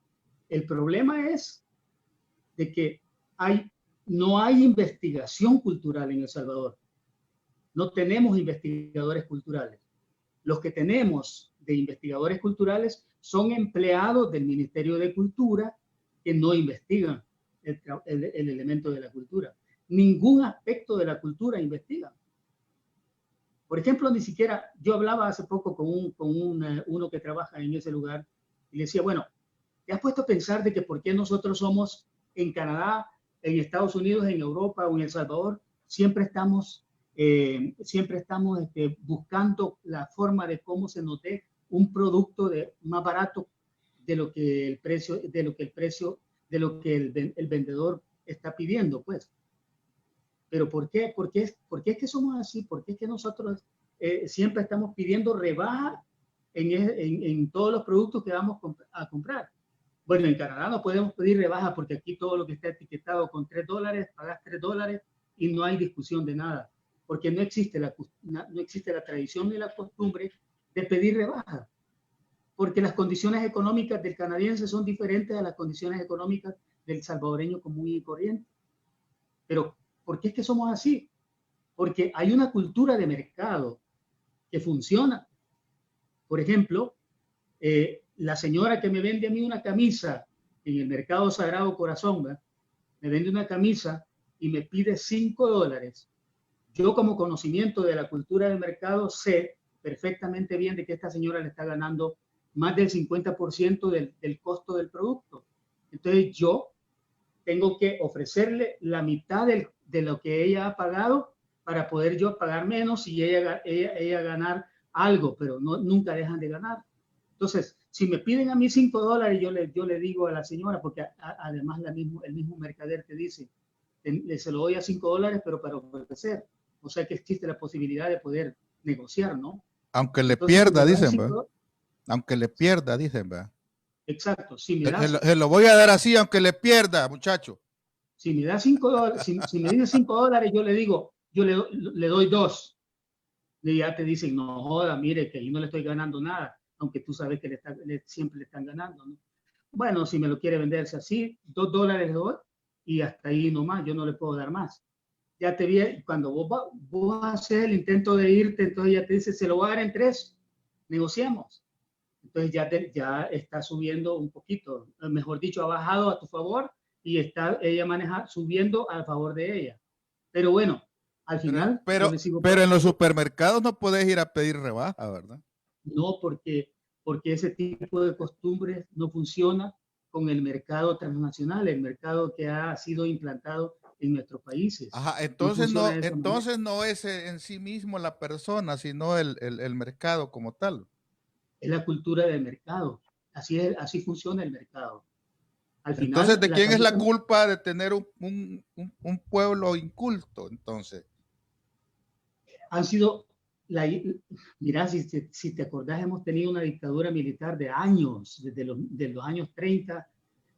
El problema es de que no hay investigación cultural en El Salvador. No tenemos investigadores culturales. Los que tenemos de investigadores culturales son empleados del Ministerio de Cultura que no investigan el elemento de la cultura. Ningún aspecto de la cultura investigan. Por ejemplo, ni siquiera, yo hablaba hace poco con uno que trabaja en ese lugar y le decía, bueno, ¿te has puesto a pensar de que por qué nosotros somos en Canadá, en Estados Unidos, en Europa o en El Salvador, siempre estamos buscando la forma de cómo se nos dé un producto más barato de lo que el precio, el vendedor está pidiendo, pues. Pero ¿por qué? ¿Por qué es que somos así? ¿Por qué es que nosotros siempre estamos pidiendo rebaja en todos los productos que vamos a comprar? Bueno, en Canadá no podemos pedir rebaja porque aquí todo lo que está etiquetado con $3, pagas $3 y no hay discusión de nada, porque no existe la tradición ni la costumbre de pedir rebaja, porque las condiciones económicas del canadiense son diferentes a las condiciones económicas del salvadoreño común y corriente. Pero ¿por qué es que somos así? Porque hay una cultura de mercado que funciona. Por ejemplo, la señora que me vende a mí una camisa en el mercado Sagrado Corazón, ¿verdad? Me vende una camisa y me pide $5. Yo, como conocimiento de la cultura del mercado, sé perfectamente bien de que esta señora le está ganando más del 50% del costo del producto. Entonces yo tengo que ofrecerle la mitad de lo que ella ha pagado para poder yo pagar menos y ella ganar algo, pero no, nunca dejan de ganar. Entonces, si me piden a mí $5, yo le digo a la señora, porque además el mismo mercader te dice, se lo doy a $5, pero para ofrecer. O sea que existe la posibilidad de poder negociar, ¿no? Aunque le Entonces, pierda, dicen, ¿verdad? Aunque le pierda, dicen, ¿verdad? Exacto. Si me das, Se lo voy a dar así, aunque le pierda, muchacho. si me da $5, si me dice $5, yo le digo, yo le doy 2. Y ya te dicen, no joda, mire, que yo no le estoy ganando nada, aunque tú sabes que siempre le están ganando, ¿no? Bueno, si me lo quiere venderse así, $2 le doy y hasta ahí nomás, yo no le puedo dar más. Ya te vi, cuando vos haces el intento de irte, entonces ya te dice, se lo voy a dar en 3, negociamos. Entonces ya está subiendo un poquito, mejor dicho, ha bajado a tu favor y está ella subiendo a favor de ella. Pero bueno, al final yo le sigo. Pero en los supermercados no puedes ir a pedir rebaja, ¿verdad? No, porque ese tipo de costumbres no funciona con el mercado transnacional, el mercado que ha sido implantado en nuestros países. Ajá, entonces no es en sí mismo la persona, sino el mercado como tal. Es la cultura del mercado. Así funciona el mercado. Al final, entonces, ¿de quién es la culpa de tener un pueblo inculto? Entonces, han sido, mira, si te acordás, hemos tenido una dictadura militar de años, desde los años 30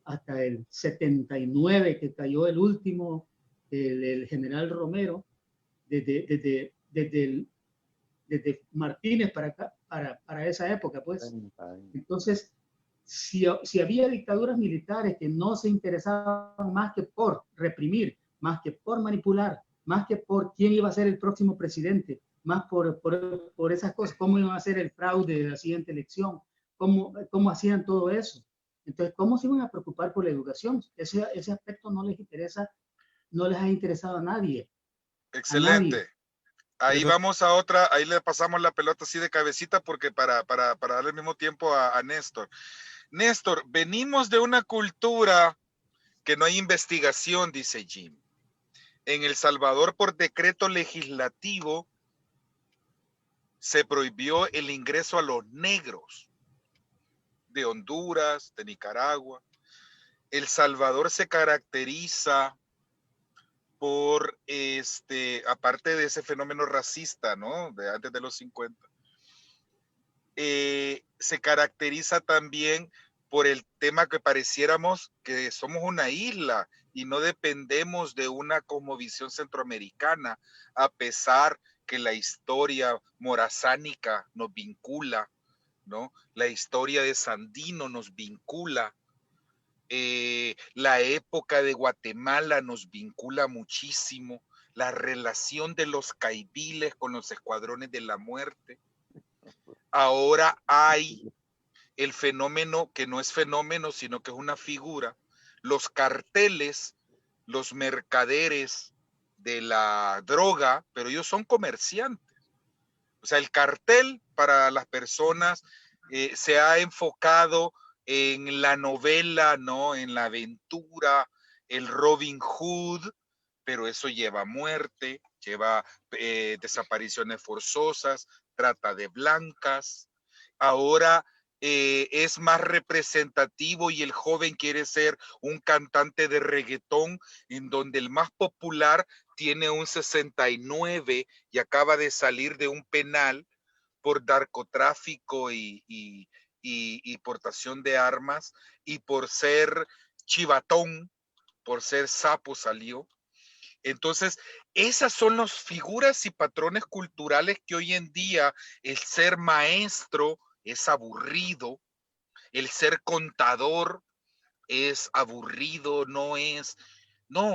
hasta el 79, que cayó el último, el general Romero, desde Martínez para acá, para esa época, pues. Entonces, si había dictaduras militares que no se interesaban más que por reprimir, más que por manipular, más que por quién iba a ser el próximo presidente, más por esas cosas, cómo iban a hacer el fraude de la siguiente elección, cómo hacían todo eso. Entonces, ¿cómo se iban a preocupar por la educación? Ese aspecto no les interesa, no les ha interesado a nadie. Excelente. A nadie. Ahí vamos a otra, ahí le pasamos la pelota así de cabecita porque para darle el mismo tiempo a Néstor. Néstor, venimos de una cultura que no hay investigación, dice Jim. En El Salvador, por decreto legislativo, se prohibió el ingreso a los negros de Honduras, de Nicaragua. El Salvador se caracteriza por aparte de ese fenómeno racista, ¿no? De antes de los 50. Se caracteriza también por el tema que pareciéramos que somos una isla y no dependemos de una cosmovisión centroamericana, a pesar que la historia morazánica nos vincula, ¿no? La historia de Sandino nos vincula. La época de Guatemala nos vincula muchísimo, la relación de los caibiles con los escuadrones de la muerte. Ahora hay el fenómeno que no es fenómeno, sino que es una figura, los carteles, los mercaderes de la droga, pero ellos son comerciantes. O sea, el cartel para las personas se ha enfocado en la novela, ¿no? En la aventura, el Robin Hood, pero eso lleva muerte, lleva desapariciones forzosas, trata de blancas. Ahora es más representativo y el joven quiere ser un cantante de reggaetón, en donde el más popular tiene un 69 y acaba de salir de un penal por narcotráfico y portación de armas, y por ser chivatón, por ser sapo salió. Entonces, esas son las figuras y patrones culturales que hoy en día el ser maestro es aburrido, el ser contador es aburrido, no,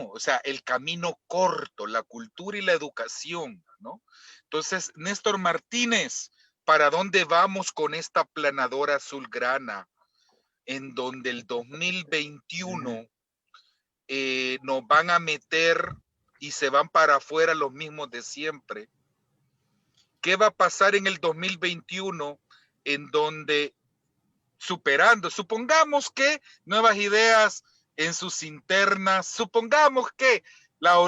o sea, el camino corto, la cultura y la educación, ¿no? Entonces, Néstor Martínez, ¿para dónde vamos con esta planadora azulgrana? En donde el 2021 nos van a meter y se van para afuera los mismos de siempre. ¿Qué va a pasar en el 2021 en donde supongamos que Nuevas Ideas en sus internas, supongamos que la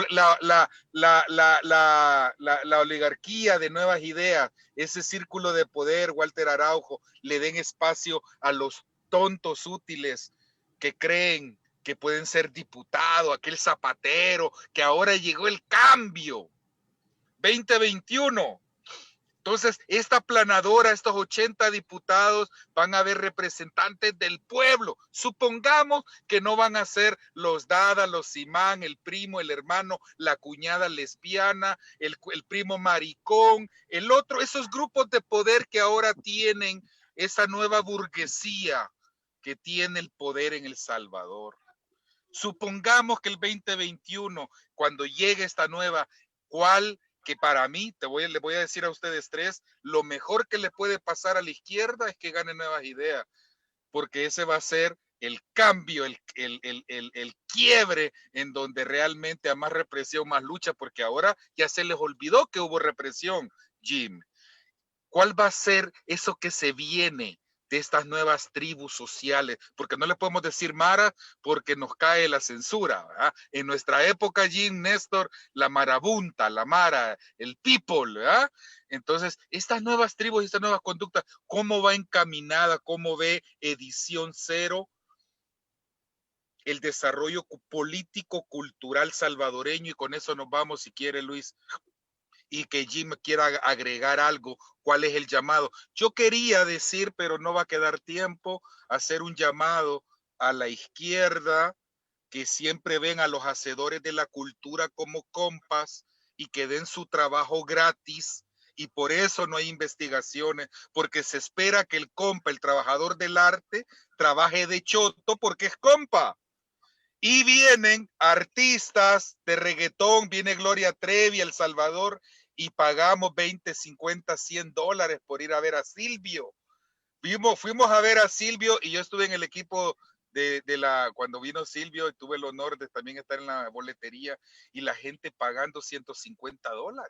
oligarquía de Nuevas Ideas, ese círculo de poder, Walter Araujo, le den espacio a los tontos útiles que creen que pueden ser diputados, aquel Zapatero, que ahora llegó el cambio, 2021. Entonces, esta planadora, estos 80 diputados van a ver representantes del pueblo. Supongamos que no van a ser los Dada, los Simán, el primo, el hermano, la cuñada lesbiana, el primo maricón, el otro, esos grupos de poder que ahora tienen esa nueva burguesía que tiene el poder en El Salvador. Supongamos que el 2021, cuando llegue esta nueva, ¿cuál? Que para mí, le voy a decir a ustedes tres, lo mejor que le puede pasar a la izquierda es que gane Nuevas Ideas, porque ese va a ser el cambio, el quiebre en donde realmente hay más represión, más lucha, porque ahora ya se les olvidó que hubo represión, Jim. ¿Cuál va a ser eso que se viene de estas nuevas tribus sociales? Porque no le podemos decir Mara porque nos cae la censura, ¿verdad? En nuestra época, Jim, Néstor, la marabunta, la Mara, el people, ¿verdad? Entonces, estas nuevas tribus, estas nuevas conductas, ¿cómo va encaminada? ¿Cómo ve Edición Cero el desarrollo político, cultural salvadoreño? Y con eso nos vamos, si quiere, Luis, y que Jim quiera agregar algo, cuál es el llamado. Yo quería decir, pero no va a quedar tiempo, hacer un llamado a la izquierda, que siempre ven a los hacedores de la cultura como compas y que den su trabajo gratis, y por eso no hay investigaciones, porque se espera que el compa, el trabajador del arte, trabaje de choto porque es compa. Y vienen artistas de reggaetón, viene Gloria Trevi, El Salvador, y pagamos 20, 50, $100 por ir a ver a Silvio. Fuimos a ver a Silvio y yo estuve en el equipo cuando vino Silvio, y tuve el honor de también estar en la boletería, y la gente pagando $150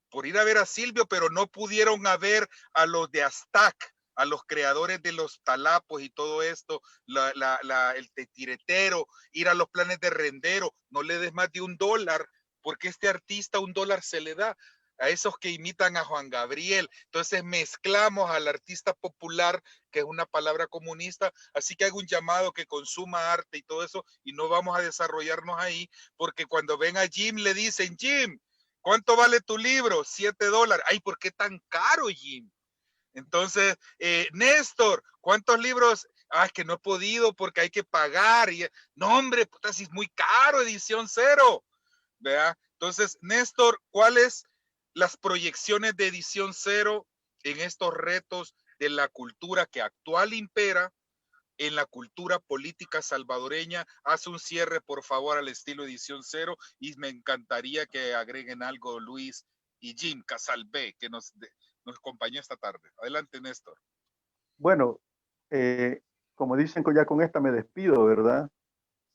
por ir a ver a Silvio, pero no pudieron ver a los de Aztac, a los creadores de los talapos y todo esto, el tiretero, ir a los planes de rendero. No le des más de $1, porque este artista $1 se le da a esos que imitan a Juan Gabriel. Entonces mezclamos al artista popular, que es una palabra comunista, así que hago un llamado que consuma arte y todo eso, y no vamos a desarrollarnos ahí, porque cuando ven a Jim le dicen, Jim, ¿cuánto vale tu libro? $7. Ay, ¿por qué tan caro, Jim? Entonces, Néstor, ¿cuántos libros? Ah, es que no he podido porque hay que pagar. No, hombre, puta, si es muy caro, Edición Cero. ¿Vea? Entonces, Néstor, ¿cuáles las proyecciones de Edición Cero en estos retos de la cultura que actual impera en la cultura política salvadoreña? Haz un cierre, por favor, al estilo Edición Cero, y me encantaría que agreguen algo Luis y Jim Casalbé, que nos acompañó esta tarde. Adelante, Néstor. Bueno, como dicen, ya con esta me despido, ¿verdad?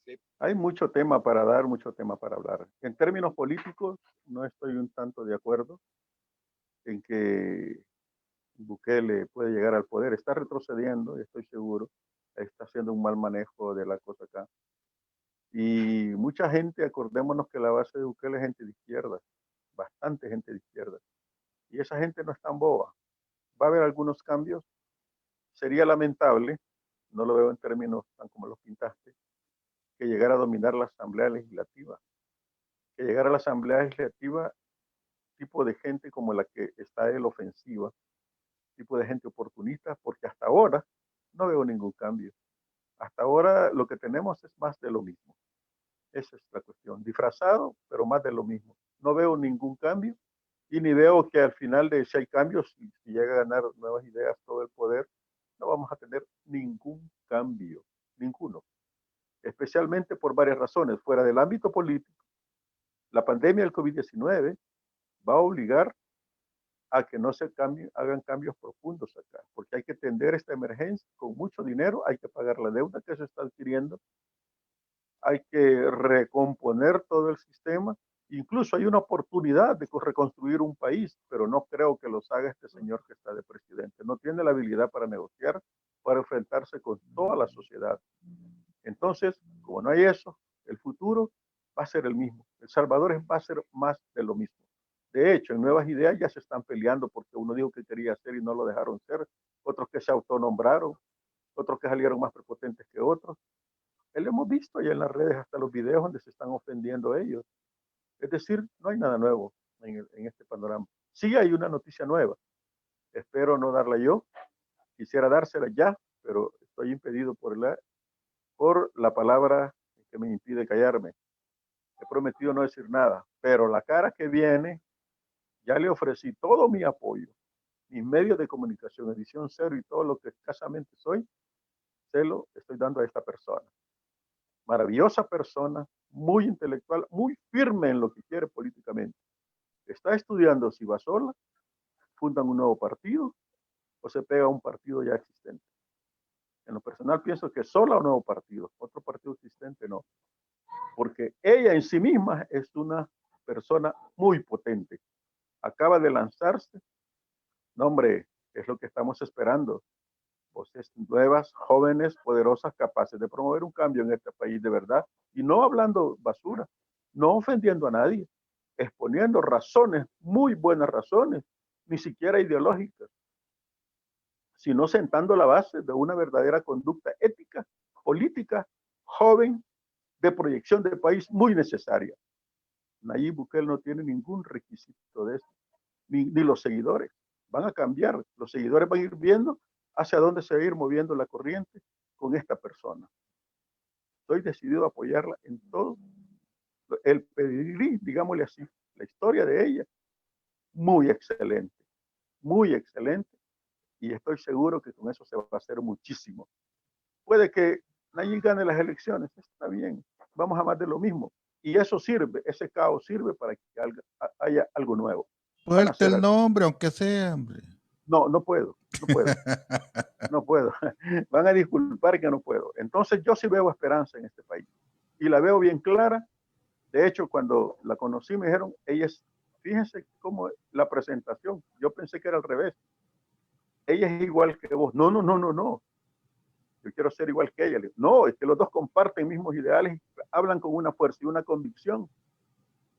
Sí. Hay mucho tema para dar, mucho tema para hablar. En términos políticos, no estoy un tanto de acuerdo en que Bukele puede llegar al poder. Está retrocediendo, estoy seguro. Está haciendo un mal manejo de la cosa acá. Y mucha gente, acordémonos que la base de Bukele es gente de izquierda, bastante gente de izquierda. Y esa gente no es tan boba. ¿Va a haber algunos cambios? sería lamentable, no lo veo en términos tan como los pintaste, que llegara a dominar la Asamblea Legislativa, que llegara a la Asamblea Legislativa tipo de gente como la que está en la ofensiva, tipo de gente oportunista, porque hasta ahora no veo ningún cambio. Hasta ahora lo que tenemos es más de lo mismo. Esa es la cuestión. Disfrazado, pero más de lo mismo. No veo ningún cambio y ni veo que al final de si hay cambios, si llega a ganar nuevas ideas todo el poder, no vamos a tener ningún cambio, ninguno. Especialmente por varias razones. Fuera del ámbito político, la pandemia del COVID-19 va a obligar a que no se hagan cambios profundos acá, porque hay que atender esta emergencia con mucho dinero, hay que pagar la deuda que se está adquiriendo, hay que recomponer todo el sistema, incluso hay una oportunidad de reconstruir un país, pero no creo que los haga este señor que está de presidente, no tiene la habilidad para negociar, para enfrentarse con toda la sociedad. Entonces, como no hay eso, el futuro va a ser el mismo. El Salvador va a ser más de lo mismo. De hecho, en Nuevas Ideas ya se están peleando porque uno dijo que quería hacer y no lo dejaron ser, otros que se autonombraron, otros que salieron más prepotentes que otros. Lo hemos visto ya en las redes hasta los videos donde se están ofendiendo ellos. Es decir, no hay nada nuevo en este panorama. Sí hay una noticia nueva. Espero no darla yo. Quisiera dársela ya, pero estoy impedido por la palabra que me impide callarme. He prometido no decir nada, pero la cara que viene, ya le ofrecí todo mi apoyo, mis medios de comunicación, Edición Cero y todo lo que escasamente soy, se lo estoy dando a esta persona. Maravillosa persona, muy intelectual, muy firme en lo que quiere políticamente. Está estudiando si va sola, fundan un nuevo partido o se pega a un partido ya existente. En lo personal pienso que sola o nuevo partido, otro partido existente no, porque ella en sí misma es una persona muy potente. Acaba de lanzarse, no hombre, es lo que estamos esperando. Voces nuevas, jóvenes, poderosas, capaces de promover un cambio en este país de verdad, y no hablando basura, no ofendiendo a nadie, exponiendo razones, muy buenas razones, ni siquiera ideológicas, sino sentando la base de una verdadera conducta ética, política, joven, de proyección de país muy necesaria. Nayib Bukele no tiene ningún requisito de eso, ni los seguidores. Van a cambiar, los seguidores van a ir viendo hacia dónde se va a ir moviendo la corriente con esta persona. Estoy decidido a apoyarla en todo. El pedigrí, digámosle así, la historia de ella, muy excelente, y estoy seguro que con eso se va a hacer muchísimo. Puede que Nayib gane las elecciones, está bien, vamos a más de lo mismo, y eso sirve, ese caos sirve para que haya algo nuevo. Suelte el nombre, aunque sea, hombre. No, no puedo. No puedo. Van a disculpar que no puedo. Entonces yo sí veo esperanza en este país. Y la veo bien clara. De hecho, cuando la conocí me dijeron, ella es, fíjense cómo la presentación, yo pensé que era al revés. Ella es igual que vos. No, no, no, no, no. Yo quiero ser igual que ella. No, es que los dos comparten mismos ideales, hablan con una fuerza y una convicción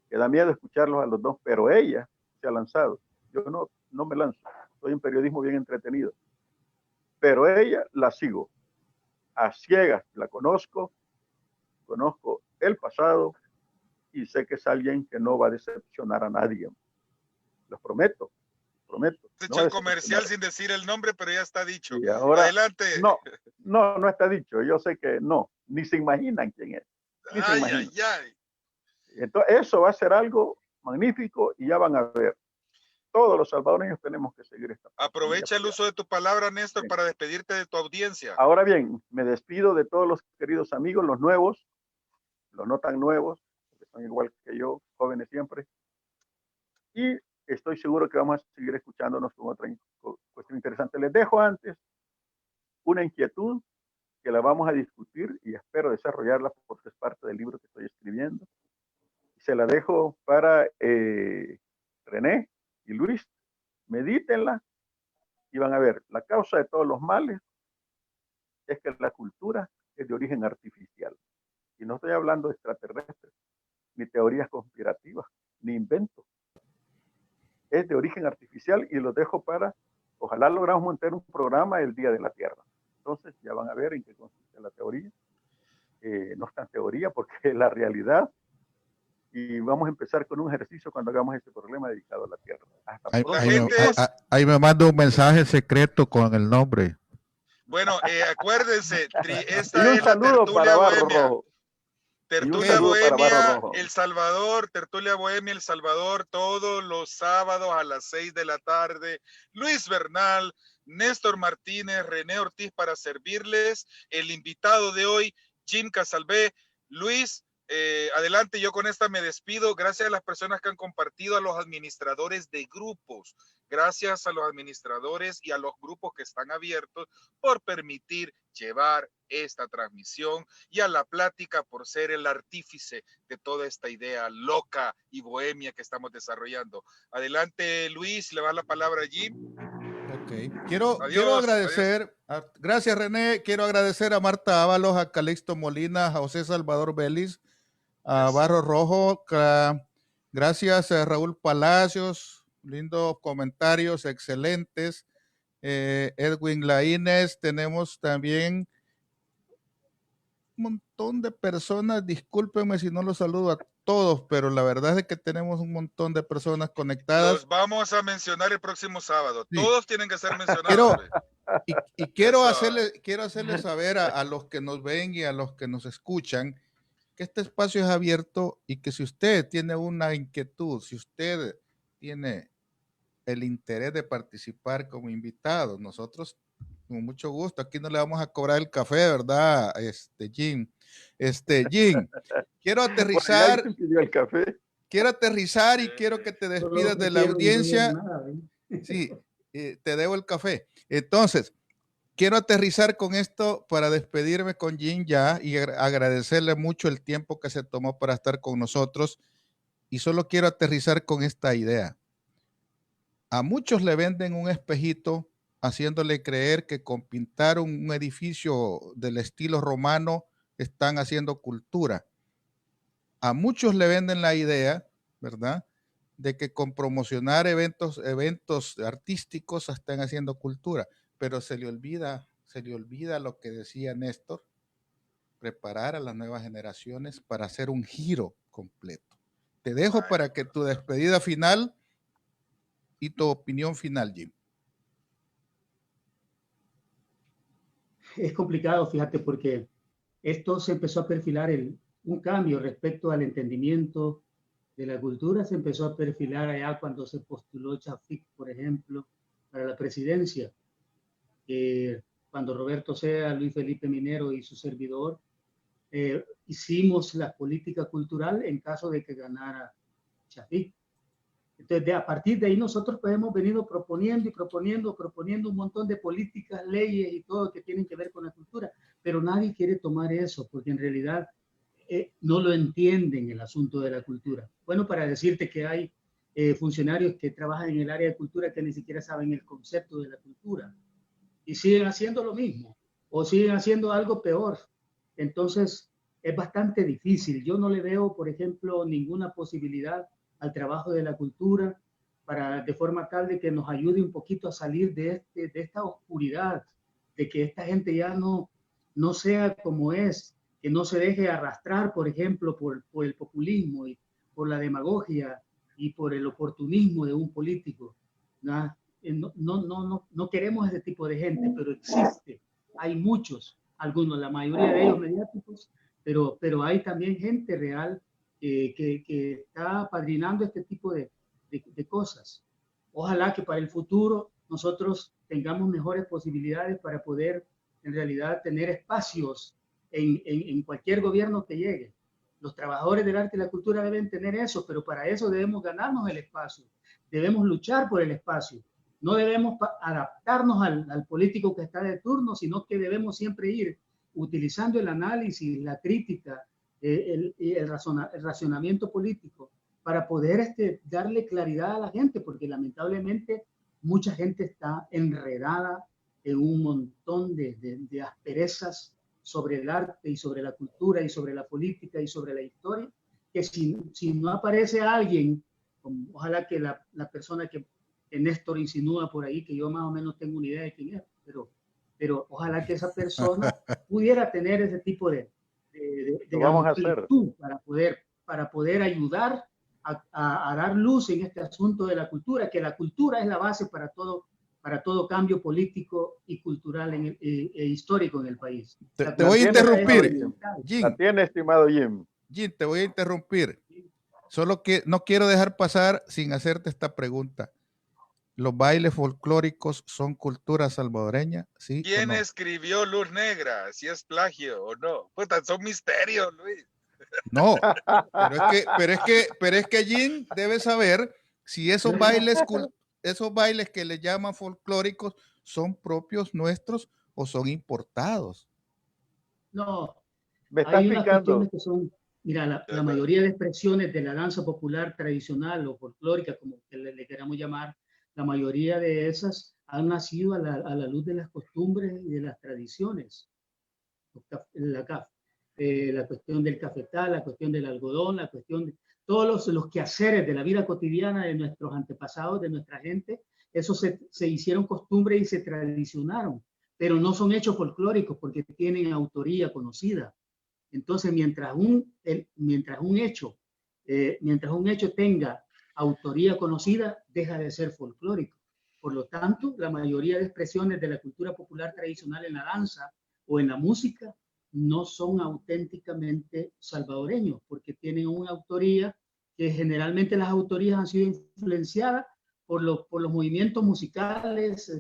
que da miedo escucharlos a los dos, pero ella se ha lanzado. Yo no me lanzo. Soy un periodismo bien entretenido. Pero ella la sigo a ciegas, la conozco el pasado y sé que es alguien que no va a decepcionar a nadie. Lo prometo. Se echó el comercial sin decir el nombre, pero ya está dicho. Y ahora, adelante. No está dicho. Yo sé que no, ni se imaginan quién es. Ay. Entonces, eso va a ser algo magnífico y ya van a ver. Todos los salvadoreños tenemos que seguir esta. Aprovecha el uso de tu palabra, Néstor, para despedirte de tu audiencia. Ahora bien, me despido de todos los queridos amigos, los nuevos, los no tan nuevos, que son igual que yo, jóvenes siempre. Y estoy seguro que vamos a seguir escuchándonos con otra cuestión interesante. Les dejo antes una inquietud que la vamos a discutir y espero desarrollarla porque es parte del libro que estoy escribiendo. Se la dejo para René y Luis. Medítenla y van a ver, la causa de todos los males es que la cultura es de origen artificial. Y no estoy hablando de extraterrestres, ni teorías conspirativas, ni inventos. Es de origen artificial y lo dejo para Ojalá logramos montar un programa el Día de la Tierra. Entonces ya van a ver en qué consiste la teoría. No es tan teoría porque es la realidad. Y vamos a empezar con un ejercicio cuando hagamos este problema dedicado a la Tierra. Hasta ahí me manda un mensaje secreto con el nombre. Bueno, acuérdense, esta y un es la saludo tertulia para Barro bohemia. Rojo. Tertulia Bohemia, El Salvador, Tertulia Bohemia, El Salvador, todos los sábados a las 6 de la tarde. Luis Bernal, Néstor Martínez, René Ortiz para servirles. El invitado de hoy, Jim Casalvé. Luis, adelante, yo con esta me despido. Gracias a las personas que han compartido, a los administradores de grupos. Gracias a los administradores y a los grupos que están abiertos por permitir llevar esta transmisión y a la plática por ser el artífice de toda esta idea loca y bohemia que estamos desarrollando. Adelante, Luis, le va la palabra allí. Ok, quiero agradecer, gracias René, quiero agradecer a Marta Ábalos, a Calixto Molina, a José Salvador Vélez, a Barro Rojo, gracias a Raúl Palacios, lindos comentarios, excelentes. Edwin Laínez, tenemos también un montón de personas, discúlpenme si no los saludo a todos, pero la verdad es que tenemos un montón de personas conectadas. Los vamos a mencionar el próximo sábado, sí. Todos tienen que ser mencionados. Quiero hacerles saber a los que nos ven y a los que nos escuchan que este espacio es abierto y que si usted tiene una inquietud, si usted tiene el interés de participar como invitado, nosotros con mucho gusto, aquí no le vamos a cobrar el café, ¿verdad? Jim, Jim, quiero aterrizar, el café. Quiero aterrizar y quiero que te despidas de la audiencia. Sí, te debo el café. Entonces, quiero aterrizar con esto para despedirme con Jim ya y agradecerle mucho el tiempo que se tomó para estar con nosotros y solo quiero aterrizar con esta idea. A muchos le venden un espejito haciéndole creer que con pintar un edificio del estilo romano están haciendo cultura. A muchos le venden la idea, ¿verdad?, de que con promocionar eventos artísticos están haciendo cultura, pero se le olvida lo que decía Néstor, preparar a las nuevas generaciones para hacer un giro completo. Te dejo para que tu despedida final y tu opinión final, Jim. Es complicado, fíjate, porque esto se empezó a perfilar un cambio respecto al entendimiento de la cultura, se empezó a perfilar allá cuando se postuló Chafik, por ejemplo, para la presidencia. Cuando Roberto Sea, Luis Felipe Minero y su servidor hicimos la política cultural en caso de que ganara Chafik. Entonces, a partir de ahí nosotros pues, hemos venido proponiendo un montón de políticas, leyes y todo que tienen que ver con la cultura, pero nadie quiere tomar eso porque en realidad no lo entienden el asunto de la cultura. Bueno, para decirte que hay funcionarios que trabajan en el área de cultura que ni siquiera saben el concepto de la cultura y siguen haciendo lo mismo o siguen haciendo algo peor. Entonces, es bastante difícil. Yo no le veo, por ejemplo, ninguna posibilidad al trabajo de la cultura de forma tal de que nos ayude un poquito a salir de esta oscuridad, de que esta gente ya no sea como es, que no se deje arrastrar, por ejemplo, por el populismo y por la demagogia y por el oportunismo de un político. No queremos ese tipo de gente, pero existe. Hay muchos, algunos, la mayoría de ellos mediáticos, pero hay también gente real que está apadrinando este tipo de cosas. Ojalá que para el futuro nosotros tengamos mejores posibilidades para poder en realidad tener espacios en cualquier gobierno que llegue. Los trabajadores del arte y la cultura deben tener eso, pero para eso debemos ganarnos el espacio, debemos luchar por el espacio. No debemos adaptarnos al político que está de turno, sino que debemos siempre ir utilizando el análisis, la crítica, el racionamiento político para poder darle claridad a la gente, porque lamentablemente mucha gente está enredada en un montón de asperezas sobre el arte y sobre la cultura y sobre la política y sobre la historia, que si no aparece alguien, ojalá que la persona que que Néstor insinúa por ahí, que yo más o menos tengo una idea de quién es, pero ojalá que esa persona pudiera tener ese tipo Lo vamos a hacer. amplitud para poder ayudar a dar luz en este asunto de la cultura, que la cultura es la base para todo cambio político y cultural e histórico en el país. Te voy a interrumpir, Jim. La tiene, estimado Jim. Jim, te voy a interrumpir. Solo que no quiero dejar pasar sin hacerte esta pregunta. ¿Los bailes folclóricos son cultura salvadoreña? ¿Sí ¿Quién o no? escribió Luz Negra? Si es plagio o no. Pues son misterios, Luis. No, pero es que Jim debe saber si esos bailes que le llaman folclóricos son propios nuestros o son importados. No, me estás hay unas picando. cuestiones que son, mira, la mayoría de expresiones de la danza popular tradicional o folclórica, como que le queramos llamar, la mayoría de esas han nacido a la luz de las costumbres y de las tradiciones. La cuestión del cafetal, la cuestión del algodón, la cuestión de todos los quehaceres de la vida cotidiana de nuestros antepasados, de nuestra gente, eso se hicieron costumbre y se tradicionaron, pero no son hechos folclóricos porque tienen autoría conocida. Entonces, mientras un hecho tenga autoría conocida, deja de ser folclórico. Por lo tanto, la mayoría de expresiones de la cultura popular tradicional en la danza o en la música no son auténticamente salvadoreños, porque tienen una autoría que generalmente las autorías han sido influenciadas por los movimientos musicales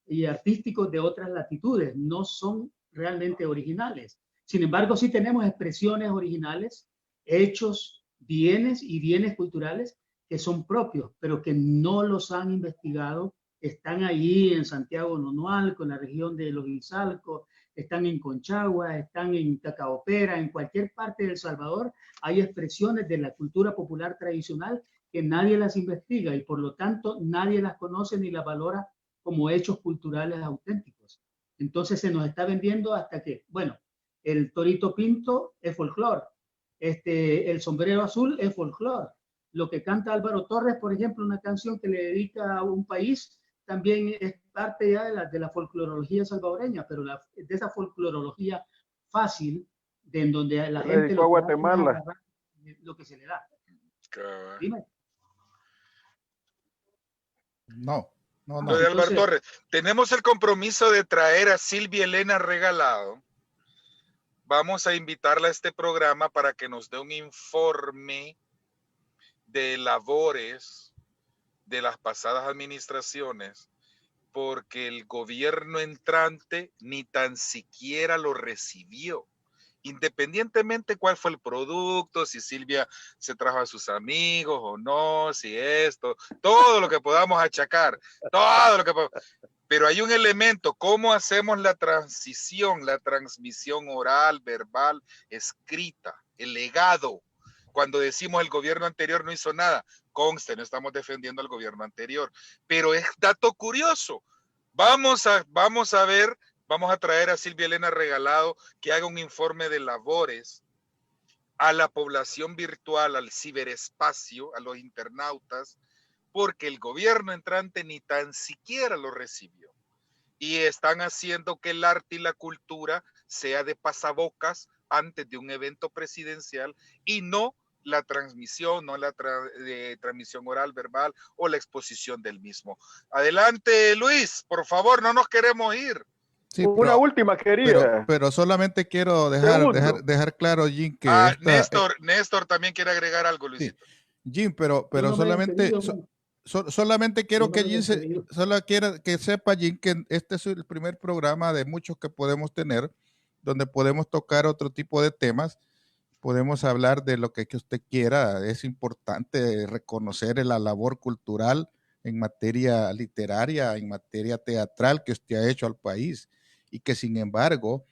y artísticos de otras latitudes, no son realmente originales. Sin embargo, sí tenemos expresiones originales, hechos, bienes y bienes culturales que son propios, pero que no los han investigado. Están ahí en Santiago Nonualco, en la región de Los Izalcos, están en Conchagua, están en Cacaopera, en cualquier parte de El Salvador hay expresiones de la cultura popular tradicional que nadie las investiga y por lo tanto nadie las conoce ni las valora como hechos culturales auténticos. Entonces se nos está vendiendo hasta que, bueno, el torito pinto es folclore, el sombrero azul es folclore. Lo que canta Álvaro Torres, por ejemplo, una canción que le dedica a un país, también es parte ya de la folclorología salvadoreña, pero de esa folclorología fácil, de en donde la gente dedicó a Guatemala. Lo que se le da. Dime. No. Lo de Álvaro Torres. Tenemos el compromiso de traer a Silvia Elena Regalado. Vamos a invitarla a este programa para que nos dé un informe de labores de las pasadas administraciones, porque el gobierno entrante ni tan siquiera lo recibió. Independientemente cuál fue el producto, si Silvia se trajo a sus amigos o no, si esto, todo lo que podamos achacar, todo lo que podamos. Pero hay un elemento, ¿cómo hacemos la transición, la transmisión oral, verbal, escrita, el legado? Cuando decimos el gobierno anterior no hizo nada, conste, no estamos defendiendo al gobierno anterior, pero es dato curioso. Vamos a ver, vamos a traer a Silvia Elena Regalado que haga un informe de labores a la población virtual, al ciberespacio, a los internautas, porque el gobierno entrante ni tan siquiera lo recibió. Y están haciendo que el arte y la cultura sea de pasabocas antes de un evento presidencial y no la transmisión, no la transmisión oral, verbal o la exposición del mismo. Adelante, Luis, por favor, no nos queremos ir. Sí, una última quería. Pero solamente quiero dejar claro, Jim, que Néstor también quiere agregar algo, Luisito. Sí. Jim, pero no solamente solamente quiero que Jim quiera que sepa, Jim, que este es el primer programa de muchos que podemos tener, donde podemos tocar otro tipo de temas. Podemos hablar de lo que usted quiera. Es importante reconocer la labor cultural en materia literaria, en materia teatral que usted ha hecho al país y que sin embargo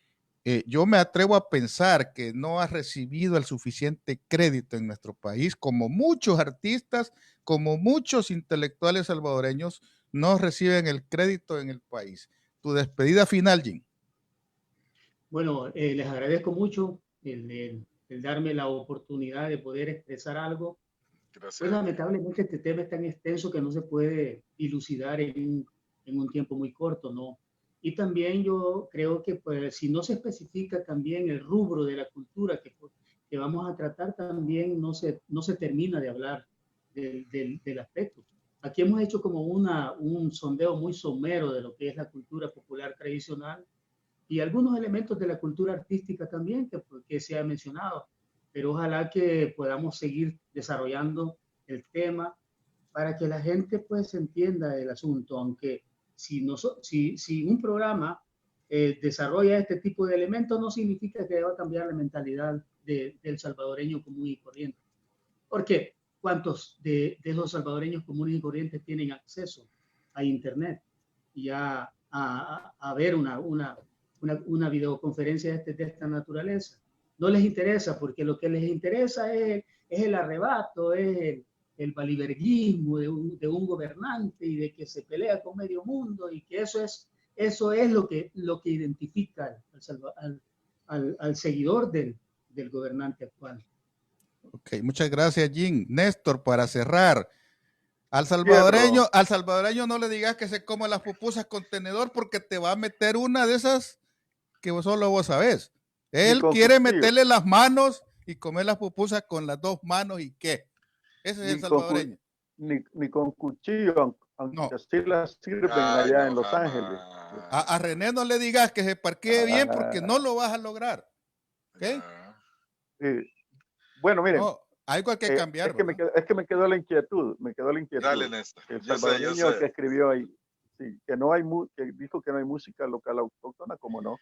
yo me atrevo a pensar que no ha recibido el suficiente crédito en nuestro país, como muchos artistas, como muchos intelectuales salvadoreños no reciben el crédito en el país. Tu despedida final, Jim. Bueno, les agradezco mucho el darme la oportunidad de poder expresar algo Gracias Pues a ti. lamentablemente este tema es tan extenso que no se puede dilucidar en un tiempo muy corto, ¿no? Y también yo creo que pues, si no se especifica también el rubro de la cultura que vamos a tratar, también no se termina de hablar del aspecto. Aquí hemos hecho como un sondeo muy somero de lo que es la cultura popular tradicional y algunos elementos de la cultura artística también que se ha mencionado, pero ojalá que podamos seguir desarrollando el tema para que la gente pues entienda el asunto, aunque si un programa desarrolla este tipo de elementos no significa que deba cambiar la mentalidad del salvadoreño común y corriente. Porque ¿cuántos de esos salvadoreños comunes y corrientes tienen acceso a Internet y a ver una videoconferencia de esta naturaleza? No les interesa porque lo que les interesa es el arrebato, es el baliverguismo de un gobernante y de que se pelea con medio mundo y que eso es lo que identifica al seguidor del gobernante actual. Ok, muchas gracias, Jim. Néstor, para cerrar, Cierro. al salvadoreño no le digas que se coma las pupusas con tenedor porque te va a meter una de esas que solo vos sabés. Ni Él con quiere cuchillo, meterle las manos y comer las pupusas con las dos manos y qué. Ese es el ni con, salvadoreño. ni con cuchillo, No, aunque así las sirven Ay, allá no, en Los Ángeles. jamás. a René no le digas que se parquee bien porque no Ah, lo vas a lograr. ¿Ok? No. sí. Bueno, miren, No, algo hay que cambiar, ¿verdad? es que me quedó la inquietud, me quedó la Dale, inquietud. Néstor. El Yo sé, yo salvadoreño sé. que escribió ahí, sí, que no hay que dijo que no hay música local autóctona, como no.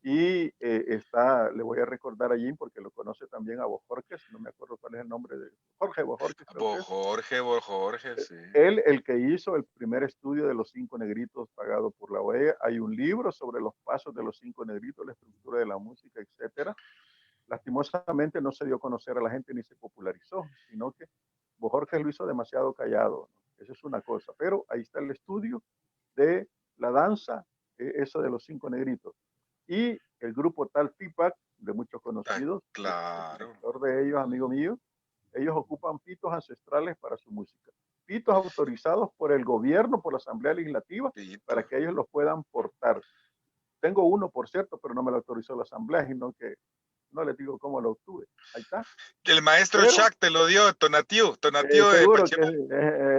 Y le voy a recordar allí porque lo conoce también a Bojorges, no me acuerdo cuál es el nombre de Jorge Bojorges, creo que es. Vos, Jorge, sí. Él, el que hizo el primer estudio de los 5 negritos pagado por la OEA. Hay un libro sobre los pasos de los 5 negritos, la estructura de la música, etcétera. Lastimosamente no se dio a conocer a la gente ni se popularizó, sino que Bojorges lo hizo demasiado callado, ¿no? Eso es una cosa, pero ahí está el estudio de la danza, esa de los 5 negritos. Y el grupo Tal Tipac, de muchos conocidos, el Claro. director de ellos, amigo mío, ellos ocupan pitos ancestrales para su música. Pitos autorizados por el gobierno, por la Asamblea Legislativa, Pito. para que ellos los puedan portar. Tengo uno, por cierto, pero no me lo autorizó la Asamblea, sino que no les digo cómo lo obtuve. Ahí está. El maestro Pero, Shaq te lo dio, Tonatiu de seguro que Pachimú.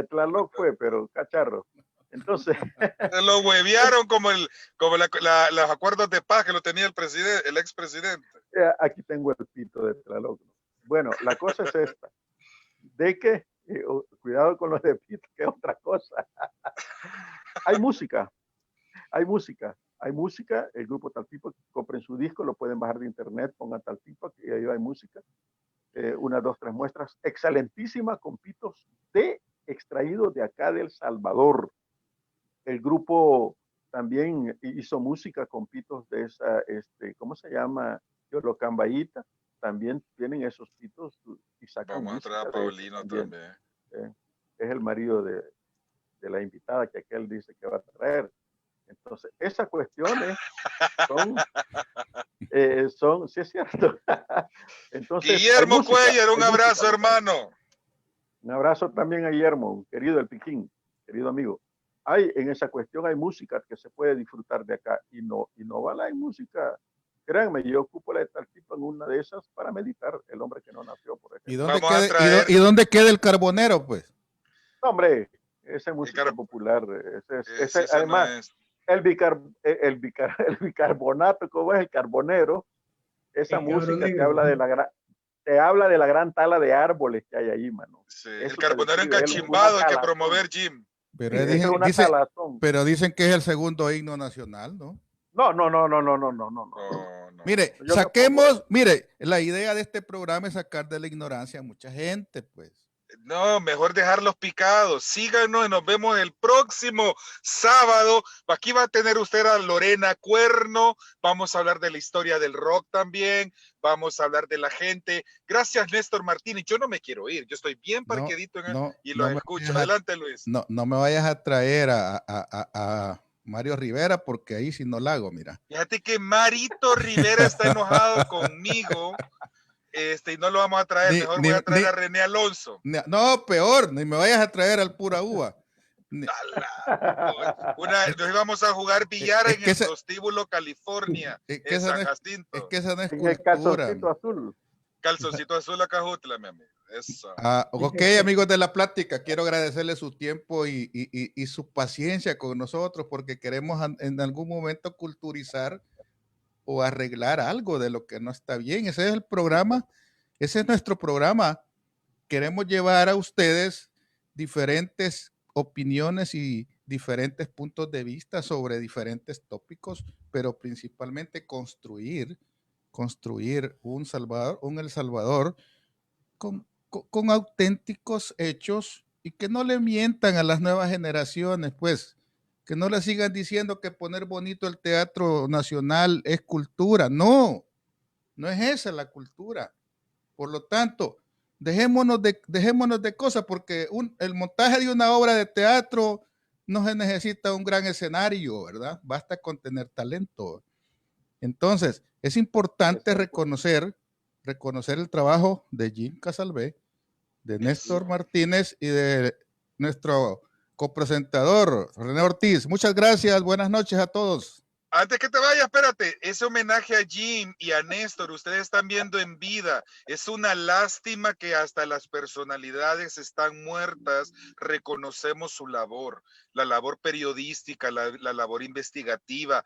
Tlaloc fue, pero cacharro. Entonces, Lo huevearon como los acuerdos de paz que lo tenía el expresidente. aquí tengo el pito de Tlaloc. Bueno, la cosa es esta, de que, cuidado con los de pito, que es otra cosa. Hay música, hay música, hay música. El grupo Tal Tipac, compren su disco, lo pueden bajar de internet, pongan Tal Tipac y ahí hay música. Una, dos, tres muestras, excelentísima, con pitos extraídos de acá del Salvador. El grupo también hizo música con pitos de esa, ¿cómo se llama? Yolocambaíta. También tienen esos pitos y sacan Vamos a traer música a de eso Paulino también. Es el marido de la invitada que aquel dice que va a traer. Entonces, esas cuestiones son, sí es cierto. Entonces, Guillermo Cuellar, un abrazo, hermano. Un abrazo también a Guillermo, querido El Piquín, querido amigo. En esa cuestión hay música que se puede disfrutar de acá y no vale, hay música. Créanme, yo ocupo la de Tal Tipac en una de esas para meditar, el hombre que no nació, por ejemplo. ¿Y dónde queda el carbonero, pues? No, hombre, esa es música popular. Además, no es. el bicarbonato, como es el carbonero, esa música te habla de la gran tala de árboles que hay ahí, mano. Sí, el carbonero encachimbado hay que promover, Jim. Pero dicen que es el segundo himno nacional, ¿no? No. Mire, mire, la idea de este programa es sacar de la ignorancia a mucha gente, pues. No, mejor dejarlos picados. Síganos y nos vemos el próximo sábado. Aquí va a tener usted a Lorena Cuerno. Vamos a hablar de la historia del rock también. Vamos a hablar de la gente. Gracias, Néstor Martínez. Yo no me quiero ir. Yo estoy bien parquedito y lo escucho. Adelante, Luis. No me vayas a traer a Mario Rivera porque ahí sí no la hago, mira. Fíjate que Marito Rivera está enojado conmigo y no lo vamos a traer, mejor voy a traer a René Alonso. No, peor, ni me vayas a traer al pura uva. Nos íbamos a jugar billar en el prostíbulo California, en San Jacinto. Es que esa no es En cultura. el calzoncito azul. Calzoncito azul a Cajutla, mi amigo. Eso. Ok, amigos de la plática, quiero agradecerles su tiempo y su paciencia con nosotros porque queremos en algún momento culturizar o arreglar algo de lo que no está bien. Ese es el programa, ese es nuestro programa. Queremos llevar a ustedes diferentes opiniones y diferentes puntos de vista sobre diferentes tópicos, pero principalmente construir un El Salvador con auténticos hechos y que no le mientan a las nuevas generaciones, pues, que no le sigan diciendo que poner bonito el Teatro Nacional es cultura. No, no es esa la cultura. Por lo tanto, dejémonos de cosas, porque el montaje de una obra de teatro no se necesita un gran escenario, ¿verdad? Basta con tener talento. Entonces, es importante reconocer el trabajo de Jim Casalvé, de Néstor Martínez y de nuestro copresentador, René Ortiz. Muchas gracias, buenas noches a todos. Antes que te vaya, espérate, ese homenaje a Jim y a Néstor, ustedes están viendo en vida. Es una lástima que hasta las personalidades están muertas. Reconocemos su labor, la labor periodística, la labor investigativa,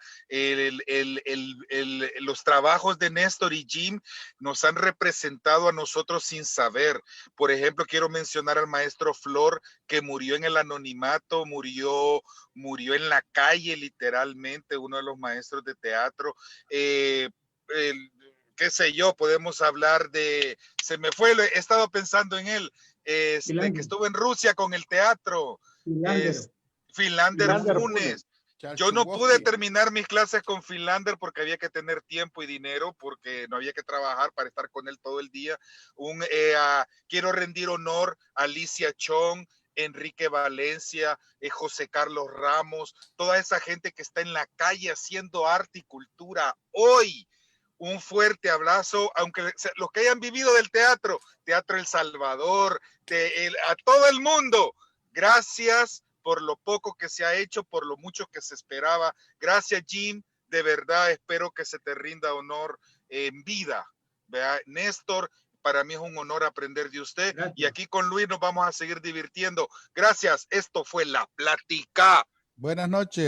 los trabajos de Néstor y Jim nos han representado a nosotros sin saber. Por ejemplo, quiero mencionar al maestro Flor, que murió en el anonimato, murió en la calle literalmente, uno de los maestros de teatro. Qué sé yo, podemos hablar de, se me fue, he estado pensando en él, que estuvo en Rusia con el teatro, Finlander Funes. Yo no pude terminar mis clases con Finlander porque había que tener tiempo y dinero, porque no había que trabajar para estar con él todo el día. Quiero rendir honor a Alicia Chong, Enrique Valencia, José Carlos Ramos, toda esa gente que está en la calle haciendo arte y cultura hoy. Un fuerte abrazo, aunque los que hayan vivido del teatro El Salvador, a todo el mundo, gracias por lo poco que se ha hecho, por lo mucho que se esperaba. Gracias, Jim, de verdad espero que se te rinda honor en vida. ¿Verdad? Néstor, para mí es un honor aprender de usted. Gracias. Y aquí con Luis nos vamos a seguir divirtiendo. Gracias, esto fue La Plática. Buenas noches.